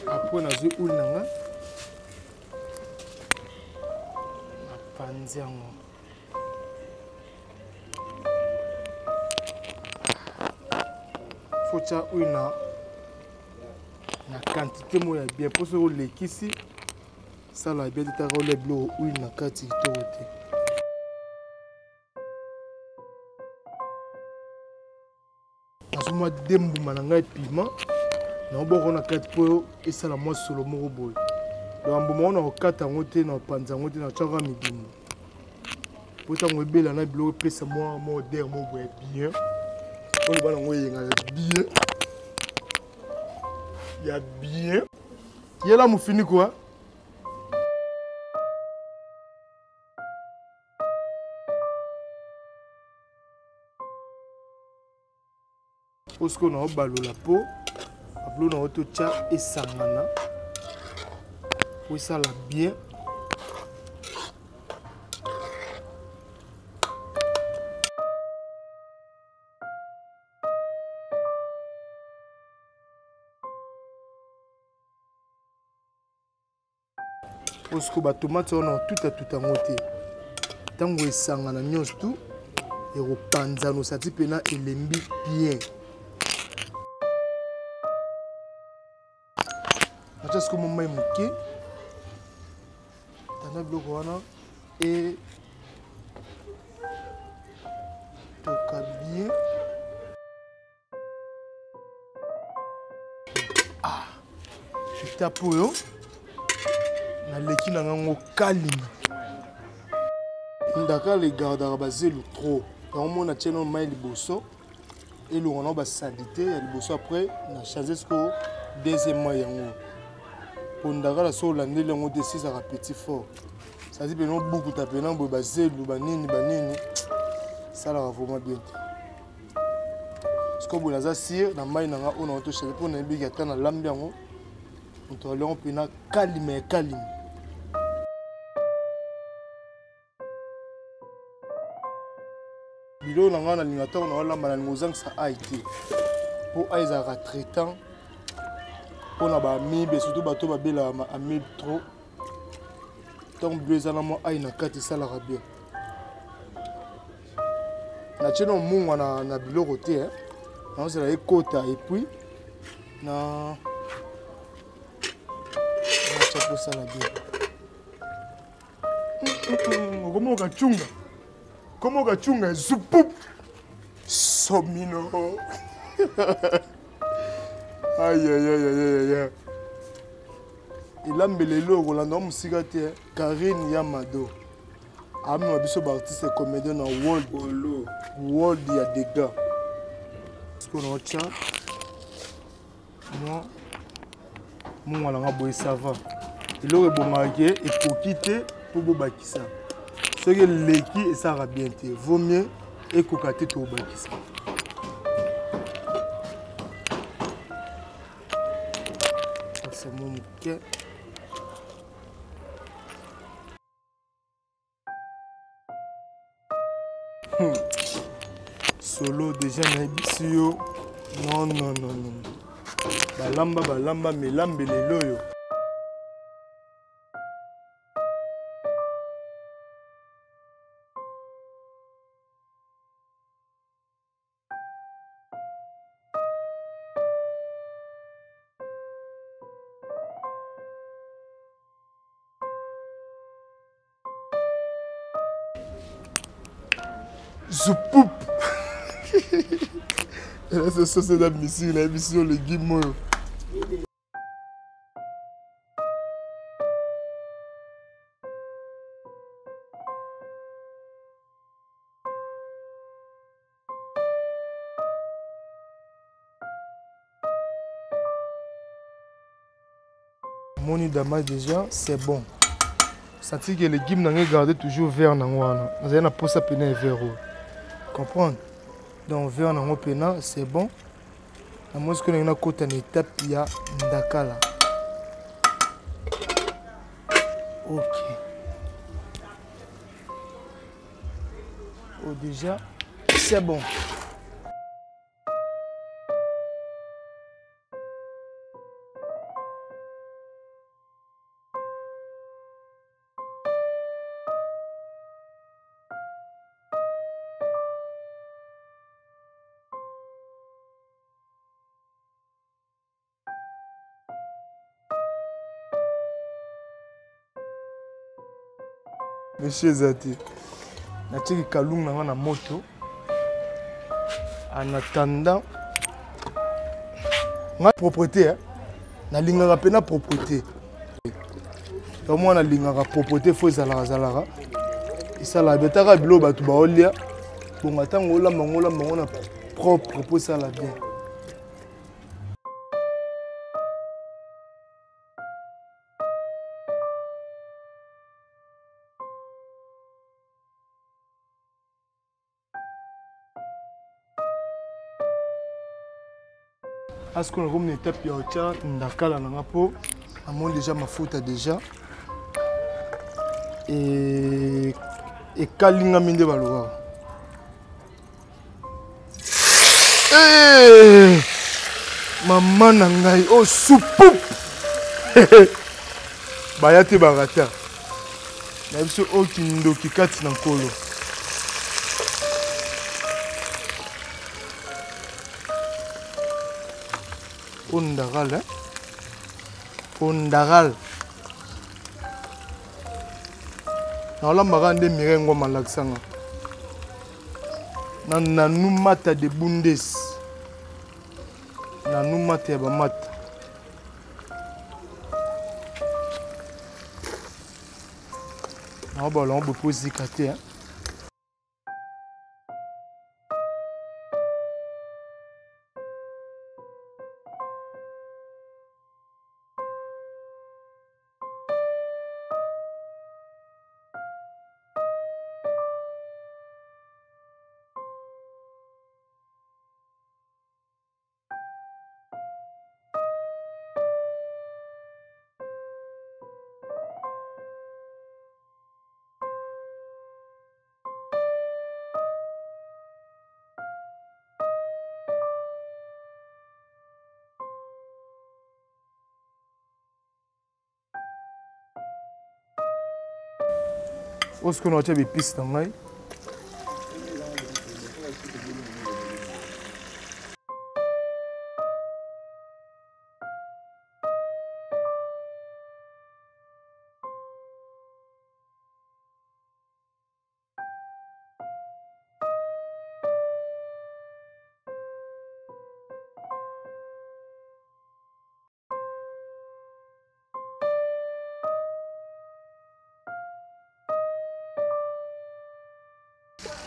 Speaker 2: Après, on a vu où nanga. Panziango. Faut que tu aies la quantité moya bien pour ce les ici ça la bien de ta rôle bleu ou une quantité toté. Azuma dembu mananga piment na boko na kati po et ça la moi solo moko boy. Donc bon on a kata ngote na panza ngote na changa midimo. Pour ça ngobela na bilo pesa moi moderne mo boy bien. On va l'envoyer bien. Il y a bien. Il y a là, mon fini quoi? Parce qu'on a un ballon la peau, après on a un tcha et sangana. Pour ça là bien. Parce que les tomates sont tout à monter. Tant que ça a tout, et au panzano, ça type na elembi bien. Parce que mon maman est mouké. T'as le roi et toka bien. Ah, je tape pour eux. Na leki na ngango kalima ndaka les gardera bazelu trop on mona tcheno mai liboso et le on a ba salité ya liboso après na changer ce que deuxième mois yango pour ndaka la so landé yango de 6 à petit fort ça dit beno beaucoup taper na bo bazelu banini ça la vraiment bien ce que vous naza sir na mai na nga on a to changer pour na bi gata na lambi yango on to le on pena kalima kalima. Bilo na ngana lingato na wala mana ngozang sa IT pour aiza traitant Pour la amibe, surtout bateau babela amibe trop. Tant bleu ça na mo aïe na kati ça la bien. Na tcheno mungu na biloko te hein. Non c'est la ekota et puis na chapeau ça la bien. Comment ka chunga zupup somino. Aïe aïe aïe aïe aïe. Il a mbelé le Rolando Musigate Karine Yamado. Ami mabiso ba artiste comédien na world il y a des gars. Ce qu'on a tcha. Moi mon ala boy ça va. Il aurait bon marqué et pour quitter pour bobakisa. Ce que l'équipe et ça va bien te. Vaut mieux et kokate to bobakisa. C'est mon quai. Solo déjà naibisio. Non. Balamba melambe leloyo. Zoupoup. C'est la mission, le guimau. Moni Dama déjà, c'est bon. Ça dit que les guimes n'ont gardé toujours vert dans moi. Vous avez pas ça peine vert. Comprendre? Donc vert dans moi peine, c'est bon. À moins que nous avons une étape il y a Ndakala. Ok. Oh déjà, c'est bon. Monsieur Zati, je kalung na moto. En attendant, la propreté, na lingara pena propreté. Au moins na lingara propreté faut zalara. Et ça la betara bilo batu ba olia. Bon attends ngola mangola propre pour ça la bien. Est-ce qu'on a une étape qui est Ndakala na po amon déjà ma faute déjà et kalinga minde baloba eh maman na ngai oh soupoup bayate barata na biso okindo kikati na nkolo. Pondagal, hein? Pondagal. Na la marande mirengo malaksanga. Na numata de bundes. Na numata ya bamata. Na ba la on peut poser hein? Est-ce qu'on a des pistes dans l'ail?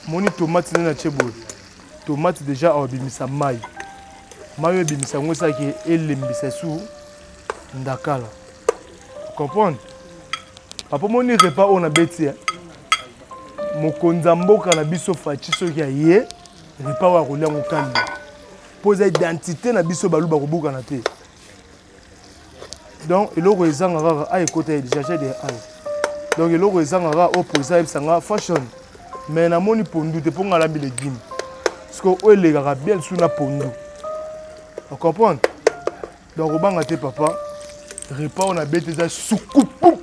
Speaker 2: Moni tomate na chebo. Tomate déjà a bimisa mai. Mai bimisa ngosa ki elembisa sou ndakala. Comprendre? Papa moni repas on a beti. Mokonza mboka na biso fachi soki ye repas wa rolia ngokali. Poser identité na biso baluba kobuka na te. Donc eloko ezanga a ekota déjà j'ai des ai. Donc eloko ezanga opposer sanga fashion. Mais na moni pondu te ponga lambi légumes. Parce que o les gars bien sous na pondu. On comprend? Donc obanga te papa, repas on a bête ça soukoupou.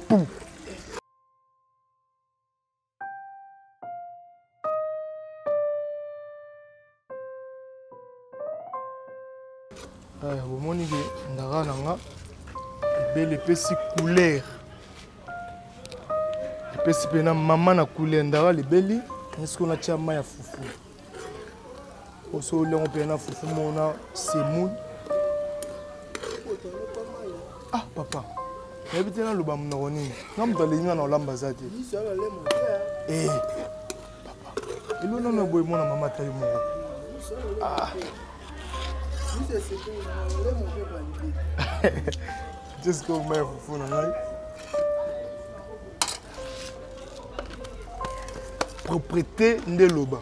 Speaker 2: Bon moni que ndara nanga belle pesi couleur. Pesi pena maman na couleur ndara le beli. Est-ce qu'on a tia maya foufou? Au sol on peut na foufou mona semoule. Ah papa. Habite na loba mnoni. Ngam to le ngana olamba zate. Eh. Papa. Elo na boy mona mama tayi mo. Ah. Just go maya foufou na ngai. Propriété de l'Oba.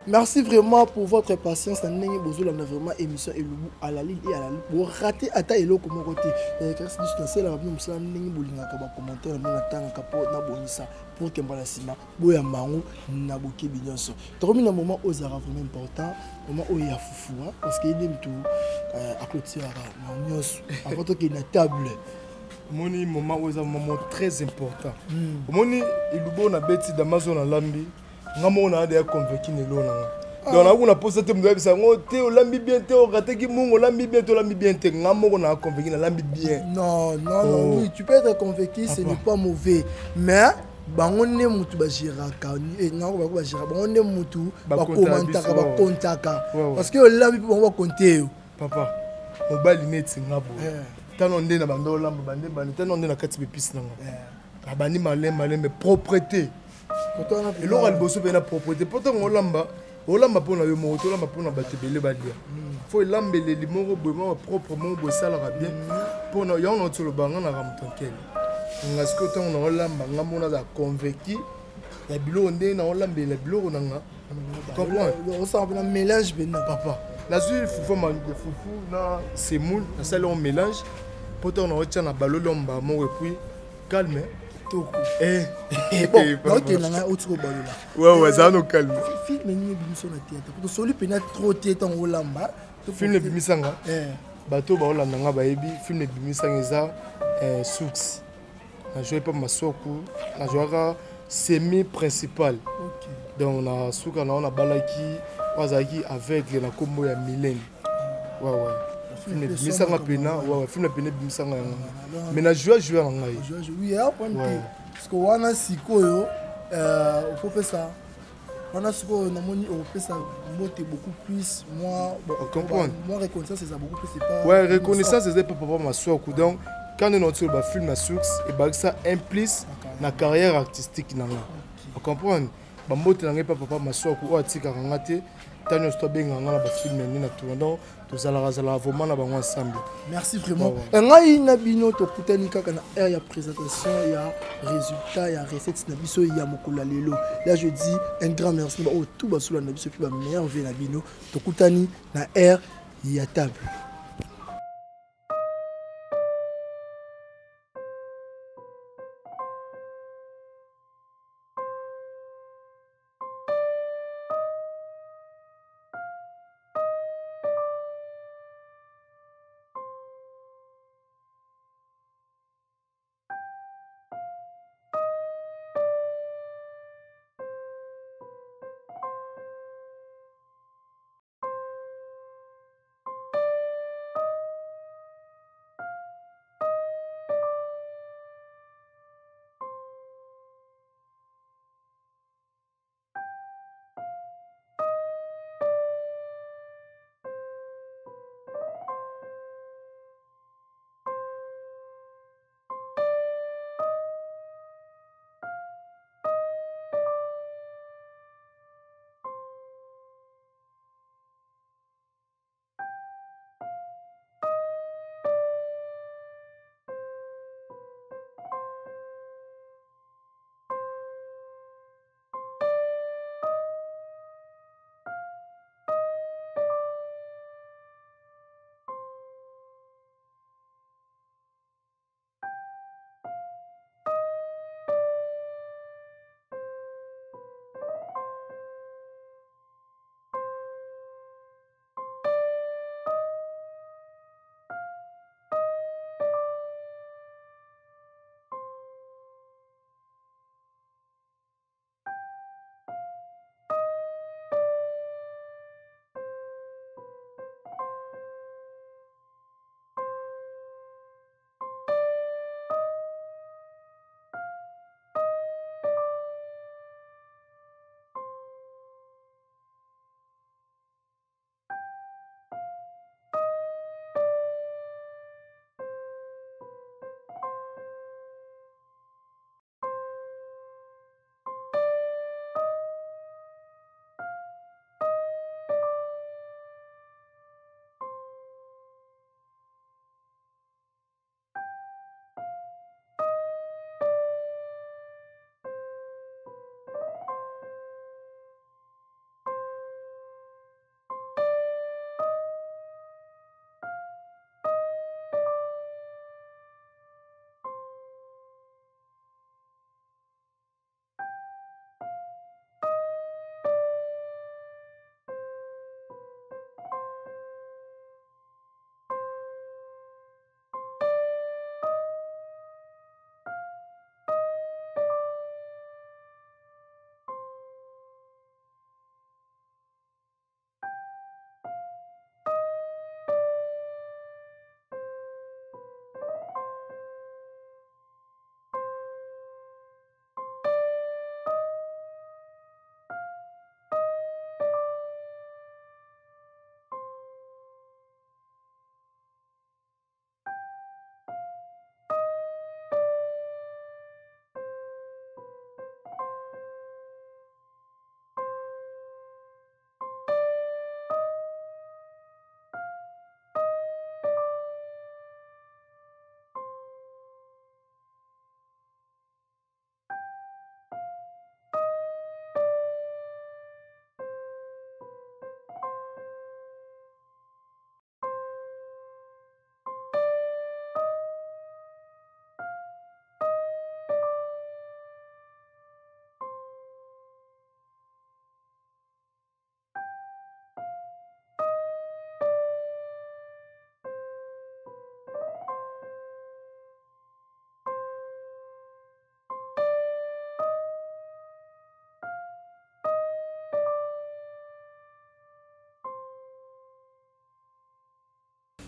Speaker 1: Merci vraiment pour votre patience. On a vraiment émission et à la ligne et à la ligne. Pour rater à ta elo comme côté. Car c'est là nous sommes n'engi bolinga ka commentaire na tanga kapo na bonisa pour que mbala sima boya mangu na boke binyonso. Tokomi na moment aux arabes vraiment important, moment où il y a foufou parce qu'il aime tout à clôturer na nyonso avant que na table.
Speaker 2: Moni moment où un moment très important. Moni ilubo na beti d'Amazon na lambi. Ngamo na de convaincu ne lo na. Donc na pose te mdobe sa ngote o lambi bien te o raté ki mungo lambi bien te lambi bien te ngamo na convaincu na lambi bien.
Speaker 1: Non, oui, tu peux être convaincu, ce n'est pas mauvais. Mais bangonne mutu ba jiraka non ba jiraka bangonne mutu ba komantaka ba kontaka parce que lambi po ba compter.
Speaker 2: Papa, o bali neti ngabo. Tano nde na bando lamba bande bande tano nde na kati bepis nanga. Abani malem propreté. Et l'on a le bosso de la propreté. Pourtant, on l'a pour la moto, on l'a pour la batterie. Il faut lamber les limons proprement, ça va bien. Pour nous, on a tout le banc, on a ramtonquel. On a ce que on a lamba, on a convaincu. La bilo, on a lambé, la bilo, on a. Comprends?
Speaker 1: On sent un mélange,
Speaker 2: papa. La suite, il faut manger des foufou, c'est moule, la salle on mélange. Pourtant, on a retient la ballon lamba, mon et puis calme.
Speaker 1: Eh, bon, donc il y a un autre ballon.
Speaker 2: Ouais, ça nous calme.
Speaker 1: Film est mis sur la théâtre. Pour celui qui n'a trop de temps au lamba.
Speaker 2: Film est mis sang. Bateau ba Hollande nga ba ebi. Film est mis sang eza Soux. Na joué pas ma soku. Na joué semi principal. Donc na souka na on a balaki wazaki avec la combo ya Mylène. Ouais. Film est mis sang pena. Ouais, film est pena mis sang. Mais na joué en ngai.
Speaker 1: Oui, parce que wana sikoyo faut faire ça. Wana sikoyo na moni on fait ça monter beaucoup plus moi reconnaissance c'est beaucoup plus c'est pas.
Speaker 2: Ouais, reconnaissance c'est pas papa ma soeur donc quand on entend le film à Soux et bah ça implique na carrière artistique nanga. On comprend. Ba mote nanga papa ma soeur ko atika ngate tanyo sto benga ngana ba film ni na tournant.
Speaker 1: Merci vraiment. Ngai na bino to kutani kaka na air ya présentation ya résultat ya recette na biso ya mokula lelo. Là je dis un grand merci ba tout basula na biso puis ba meilleur ve na bino to kutani na air ya table.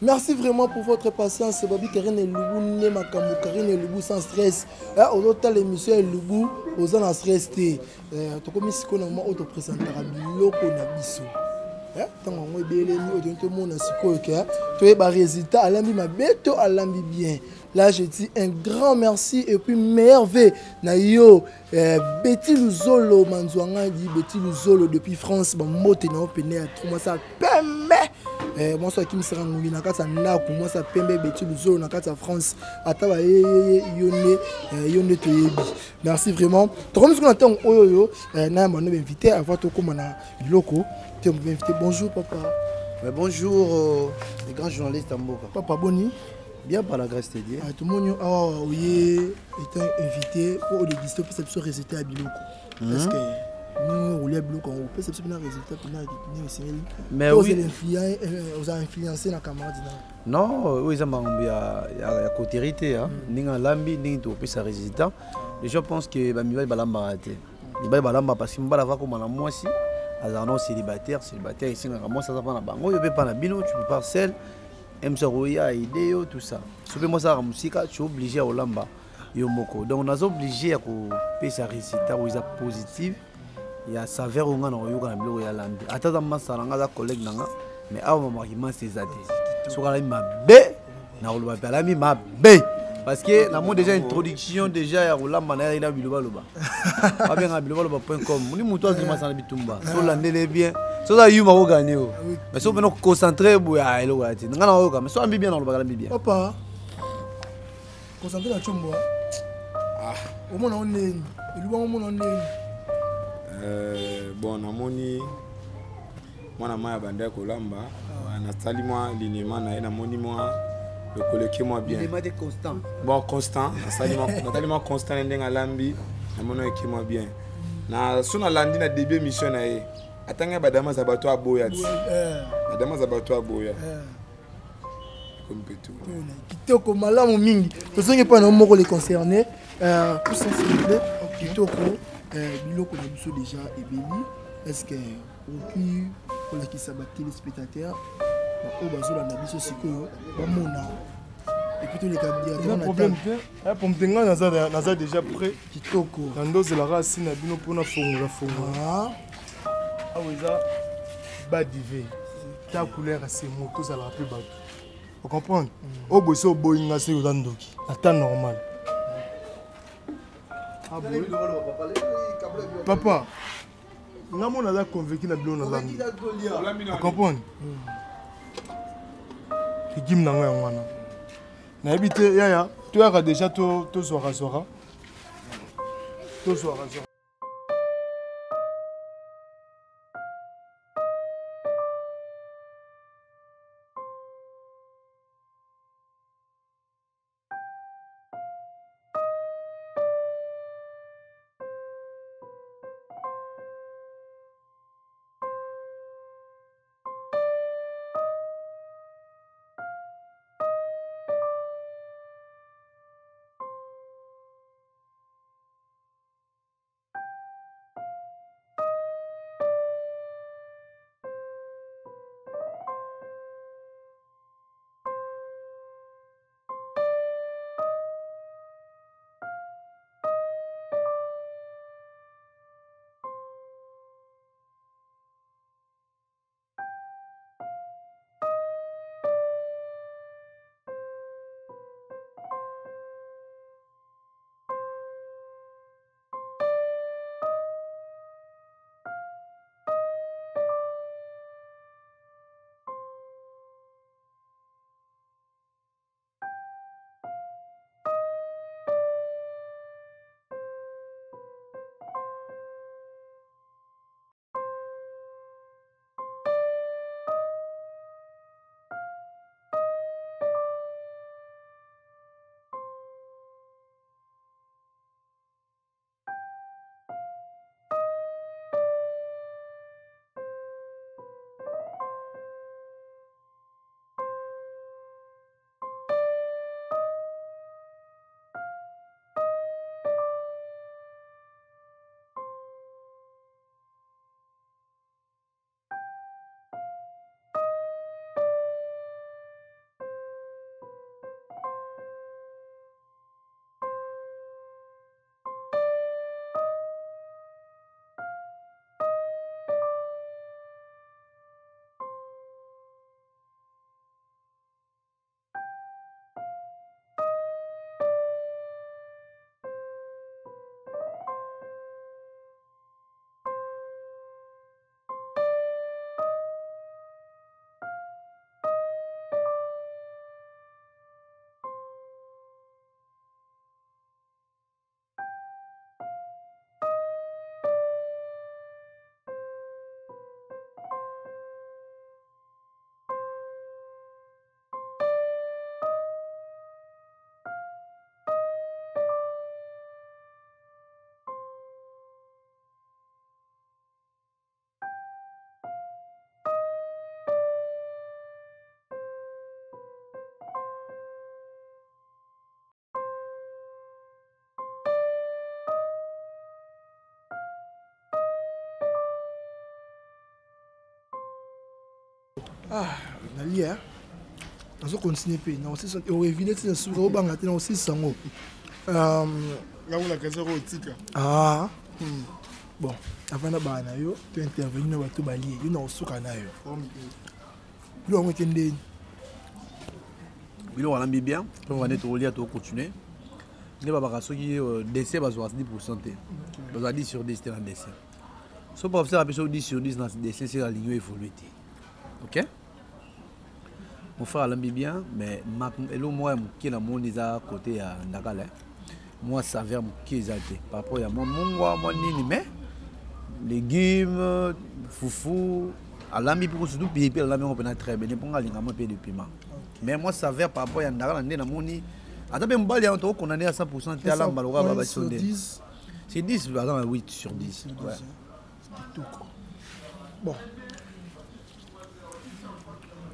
Speaker 1: Merci vraiment pour votre patience. Babi Karine et Loubou, Nema Kamou, Karine et Loubou sans stress. Au total, l'émission est Loubou, aux en stress. Tu comme si on a auto-présenté à Biloko Nabiso. Tant qu'on est bien, tout le monde a tu es résultat, Alambi m'a béto, Alambi bien. Là, je dis un grand merci et puis merveille. Nayo, Betty Luzolo, Manzouanga dit Betty Luzolo depuis France, mon mot est non pené à tout moi ça pembe. Moi ça qui me sera ngoui na kata na pour moi ça pembe Betty Luzolo na kata France. Ataba yone yone to yebi. Merci vraiment. Comme ce qu'on attend oyoyo, na m'a invité à voir tout comme na biloko. Tu m'as invité. Bonjour papa.
Speaker 3: Bonjour les grands journalistes à Mboka.
Speaker 1: Papa Boni.
Speaker 3: Bien par la grâce de Dieu.
Speaker 1: Tout le monde est invité pour les disques pour ce résultat à Biloko. Parce que nous, on a Biloko, on peut se faire un résultat pour nous. Mais oui. Vous avez influencé la camarade.
Speaker 3: Non, oui, ça m'a dit à côté. Ninga lambi, ninga to pesa résultat. Et je pense que ba mibali balamba raté. Mibali balamba parce que mbala va comme la moi si. Alors célibataire ici na moi ça va na bango, yo peut pas na bino, tu peux pas seul. Msoroya idée tout ça. Souvent moi ça musique, tu es obligé à olamba yo moko. Donc on est obligé à couper sa résultat ou isa positif. Il y a saveur on a na yo kana bilo ya lambi. Ata za masala nga collègue nanga, mais awa mama ki man ses até. So kala ma be na oloba pala mi ma be. Parce que la monde déjà introduction déjà ya olamba na ina biloba loba. Pas bien biloba loba.com. Muni muto ki masala bitumba. So landele bien. So ça you m'a gagné. Mais si on veut nous concentrer boya elo gati. Ngana oyoka mais so ambi bien na loba bien.
Speaker 1: Papa. Concentrer na chombo. Ah, au moins on est
Speaker 4: bon namoni mwana maya banda kolamba na sali moi linément na moni moi le colloquer moi bien.
Speaker 3: Il est constant.
Speaker 4: Bon constant, na sali moi constant ndenga lambi na mono eki moi bien. Na sona landi na début mission na ye. Atanga badama za bato aboya ti. Badama za bato aboya. Comme tout.
Speaker 1: Kitoko malamu mingi. To songe pas na moko les concernés. Tout ça s'il vous plaît. Kitoko biloko na biso déjà ebeli. Est-ce que pour la qui s'abattit les spectateurs au bazola na biso sikoyo ba mona. Et puis tous les gars
Speaker 2: un problème pour me tenir naza déjà prêt.
Speaker 1: Kitoko.
Speaker 2: Nando c'est la racine na bino pona fongola fongola. Ah oui, ça, badivé. Ta couleur, c'est moto, ça la rappelle bateau. Vous comprenez? Au bout de Boeing, c'est au Dandoki. À temps normal. Papa, nous avons convaincu que nous avons convaincu. Vous comprenez? Tu dis que nous avons habité, tu as déjà tout soir.
Speaker 1: Ah, nali hein. On continue puis non c'est ça au éviter c'est sur au banga tena aussi sango.
Speaker 2: Là on a qu'à au tika.
Speaker 1: Ah. Bon, avant na yo, tu intervenir na bato bali, yo na suka na yo. Yo on kende.
Speaker 3: Bilo wana bien, on va netto lier to continuer. Ne ba ba soki décès ba 10% té. Ba 10 sur 10 té na décès. So professeur a besoin 10 sur 10 dans décès c'est la ligne évoluer. OK? Mon frère l'aime bien, mais moi qui na mon isa côté à Ndakala. Moi ça vers qui exalté. Par rapport à moi nini mais légumes, foufou, à l'ami pour surtout payer l'ami on peut très bien pour aller ngama payer de piment. Mais moi ça vers par rapport à Ndakala na moni ata be mbali on to condamné à 100% té ala mbaloka baba sonde. C'est 10 par exemple 8 sur 10. Ouais.
Speaker 1: Bon.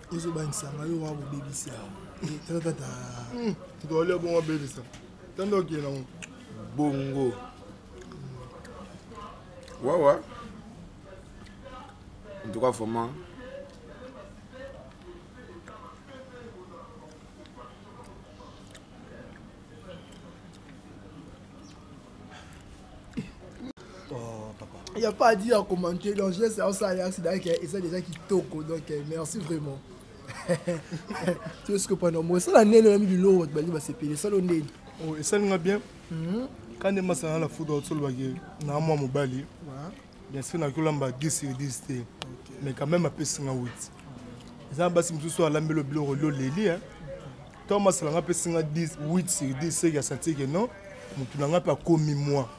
Speaker 1: Ils ont bien ça, mais ils ont un bébé ça.
Speaker 2: Tu dois aller à bon bébé ça. T'as un dossier là.
Speaker 4: Bongo. Ouais. En tout cas, vraiment.
Speaker 1: Il n'y a pas à dire à commenter. Donc, je laisse ça et ça déjà qui toque. Donc, merci vraiment. Tu vois ce que pendant moi, ça, l'année, le même du lot, il va se payer. Ça, l'année.
Speaker 2: Oh, et ça, nous va bien. Quand on est dans la foudre, on a un mobile. Bien sûr, on a 10 sur 10. Mais quand même, on a 8. Ça, c'est un peu le bureau de l'Élie. Thomas, on a 8 sur 10. C'est que non, on n'a pas commis moi.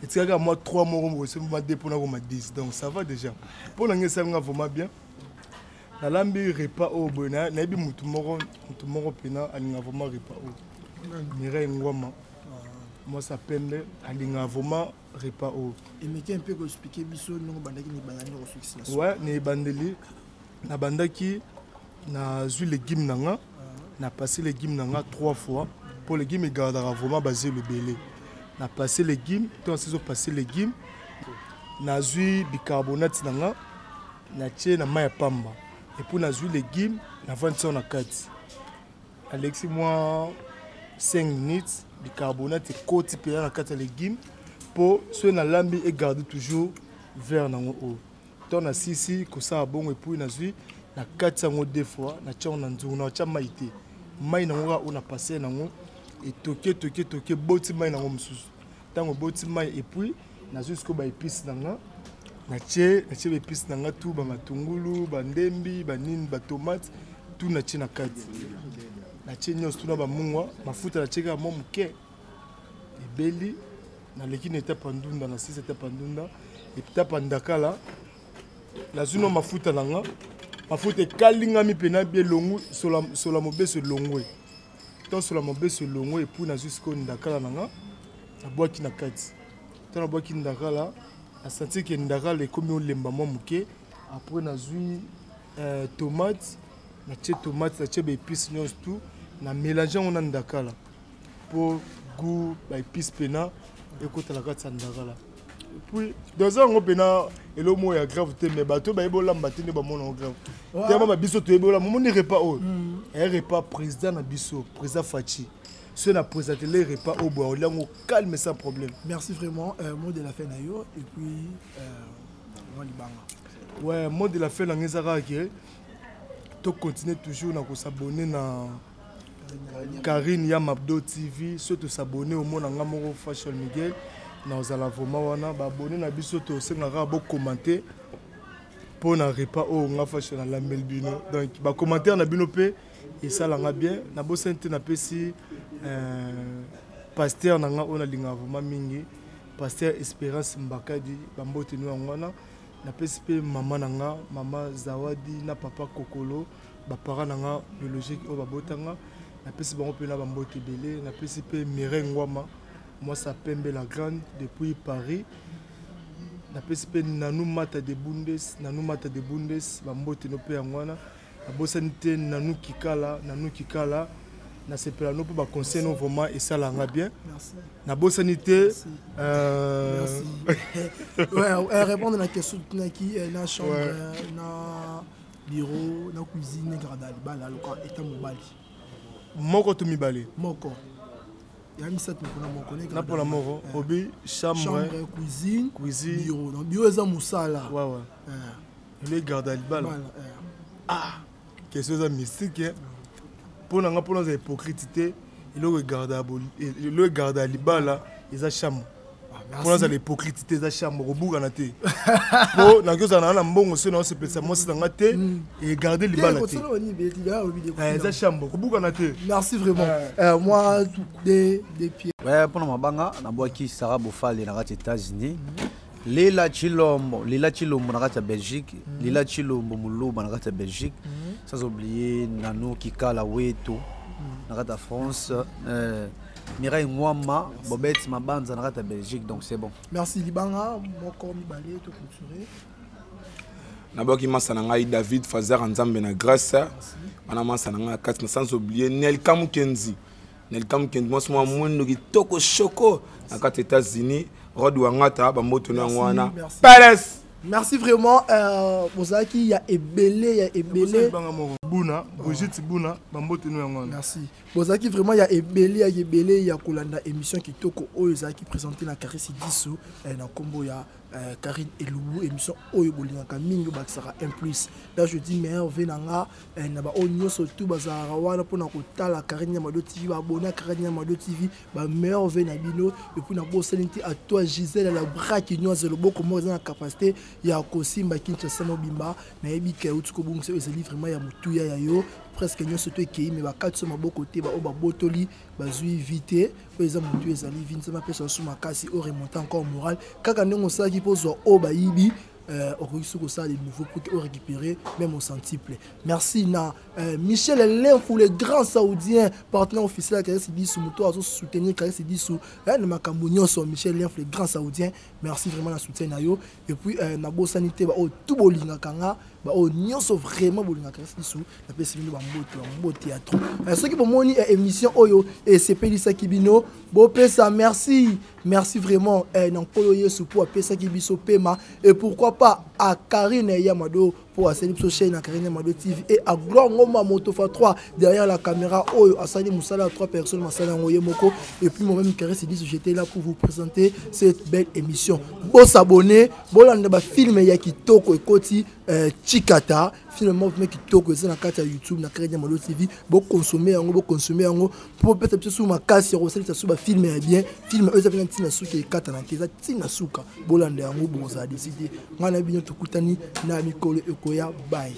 Speaker 2: Et tu as moi 3 mois, je vais 10. Donc ça va déjà. Pour l'instant, ça va vraiment bien. La lambi repas au bonheur, n'a pas mutumoro pena, elle n'a vraiment repas au. Mireille Ngwama. Moi ça peine, elle n'a vraiment repas au.
Speaker 1: Et mais un peu expliquer biso non bandaki ni banani au succès.
Speaker 2: Ouais, ni bandeli. Na bandaki na zu légumes nanga, na passé légumes nanga 3 fois. Pour les légumes, il gardera vraiment basé le belé. Na passé légumes, toi saison passé légumes, na zui bicarbonate nanga, na tie na maya pamba. Et pour na zui légumes, na vente ça na 4. Alexis moi 5 minutes bicarbonate et côté pe na 4 légumes pour ceux na lambi et garder toujours vert na haut. Toi na 6 ko ça bon et puis na zui na 4 sango deux fois na tia na nzungu na tia maïté. Mai na nga on a passé na ngo et toqué boti mai na ngomsusu tango boti mai et puis na jusqu'au ba épices nanga na tie épices nanga tout ba matungulu ba ndembi ba nini ba tomate tout na tie na kati na tie nyos tout na ba mungwa mafuta na tie ka mo muke ebeli na leki na étape ndunda na 6 étape ndunda et étape ndakala la zuno mafuta nanga mafuta kalingami pena bien longu sola mobeso longwe tant sur la mobile longo et puis na jusqu'au ndakala nanga na boaki na kati tant na boaki ndakala a senti que ndakala est comme lemba mo muke après na zui tomate na tie ba épices nyos tout na mélanger on ndakala pour goût ba épices pena et côté la kati ndakala puis dans un pena et le mot est grave mais bateau ba ebola mbatine ba mona grave tellement ba biso to ebola mo ni repas au un repas président na biso président Fachi ce na présenté les repas au bois on calme sans problème.
Speaker 1: Merci vraiment mot de la fin na yo et puis on libanga
Speaker 2: ouais mot de la fin na ngezaka que to continuer toujours na ko s'abonner na Karine Yamabdo TV surtout s'abonner au monde nga moko Fashion Miguel na ozala vraiment wana ba abonner na biso to sengaka bo commenter pour na repas au nga Fashion na la melbino donc ba commentaire na bino pe et ça langa bien na bo sente na pesi pasteur na nga ona linga vraiment mingi pasteur Espérance Mbakadi ba mbote no ngwana na pesi pe maman na nga mama Zawadi na papa Kokolo ba parents na nga biologique o ba botanga na pesi bango pe na ba mbote belé na pesi pe Mireille Ngwama moi ça pembe la grande depuis Paris na pesi pe nanou mata de bundes ba mbote no pe ngwana na bosanité nanou kikala na sepela no pour ba conseil no vraiment et ça langa bien
Speaker 1: merci
Speaker 2: na bosanité
Speaker 1: merci ouais répondre à la question qui na chambre na bureau na cuisine garda libala loka eta mobali
Speaker 2: moko to mibale
Speaker 1: moko ya misat mokona moko ne
Speaker 2: na pour la moko obi chambre
Speaker 1: cuisine bureau donc bureau eza musala
Speaker 2: ouais le garda libala question ça mystique pour nga pour nos hypocrite le garda libala eza chambre pour nous l'hypocrite eza chambre obuka na te po na kyo na mbongo se na se pesa mo se nga te et garder libala te eza chambre obuka na te.
Speaker 1: Merci vraiment moi des pieds
Speaker 3: ouais pour mabanga na boaki Sarah Bofale na kati États-Unis Lila Chilombo na kati Belgique Lila Chilombo Muluba na kati Belgique sans oublier Nano Kikala Weto na kati France Mireille Mwama, Bobette Mabanza, na Belgique, donc c'est bon.
Speaker 1: Merci Libanga, mon corps Mibalé, tout culturé.
Speaker 4: Naboki Masananga David Fazer Nzambe na Grâce. Manama Sananga 4 sans oublier Nel Kamukenzi. Nel Kamukenzi, moi monde qui toko choco na kati États-Unis, Rod Wangata, Bamboto na Wana. Paris.
Speaker 1: Merci vraiment. Bozaki, il y a Ebélé,
Speaker 2: Bouna, Brigitte Bouna, Bamboto na Wana.
Speaker 1: Merci. Bozaki vraiment il y a Ebélé, il y a Kolanda émission qui toko Oyozaki présenté na Caresse Dissou na combo ya Karine Eloubou émission Oyo Bolingaka Mingo Baksara 1+. Là je dis meilleur venanga na ba onyo surtout bazara wana pona kotala Karine Mado TV ba abonné Karine Mado TV ba meilleur venabino et puis na bo salinti à toi Gisèle la braque nyoze le boko mo na capacité ya kosimba Kinshasa Mobimba na ebika utuko bungse ezali vraiment ya mutuya ya yo presque nous surtout qui mais bakati sur maboko côté ba oba botoli bazui vite po eza mutu ezali vince ma pesa sur makasi au remonter encore moral kaka ndongo ça qui pose au ba yibi au risque que ça les nouveaux pour récupérer même au centuple. Merci na Michel Lenfou le grand saoudien partenaire officiel qui s'est dit sous moto à soutenir qui s'est dit sous le Macambonio sur Michel Lenfou le grand saoudien. Merci vraiment la soutien na yo et puis na bo sanité ba o tout bolinga kanga ba o nyonso vraiment bolinga qui s'est dit sous la pesi bino ba mbote théâtre. Ceux qui pour moni émission oyo et c'est Pelisa Kibino bo pesa merci vraiment na polo yesu pour pesa kibiso pema et pourquoi pas à Karine Yamado pour Aselipso chaîne à Karine Yamado TV et à Gloire Ngoma Motofa 3 derrière la caméra Oyo Asani Moussala 3 personnes Masala Ngoye Moko et puis moi-même Caresse dit j'étais là pour vous présenter cette belle émission. Bon s'abonner, bon lande ba film ya kitoko ekoti Chikata finalement mec kitoko c'est na carte YouTube na Karine Yamado TV bon consommer yango pour peut-être sur ma casse sur Oselipso sur ba film bien film eux avez tina suka ekata na keza tina suka bon lande yango bon ça décider ngana bino tukutani na mikolo ekoya bye.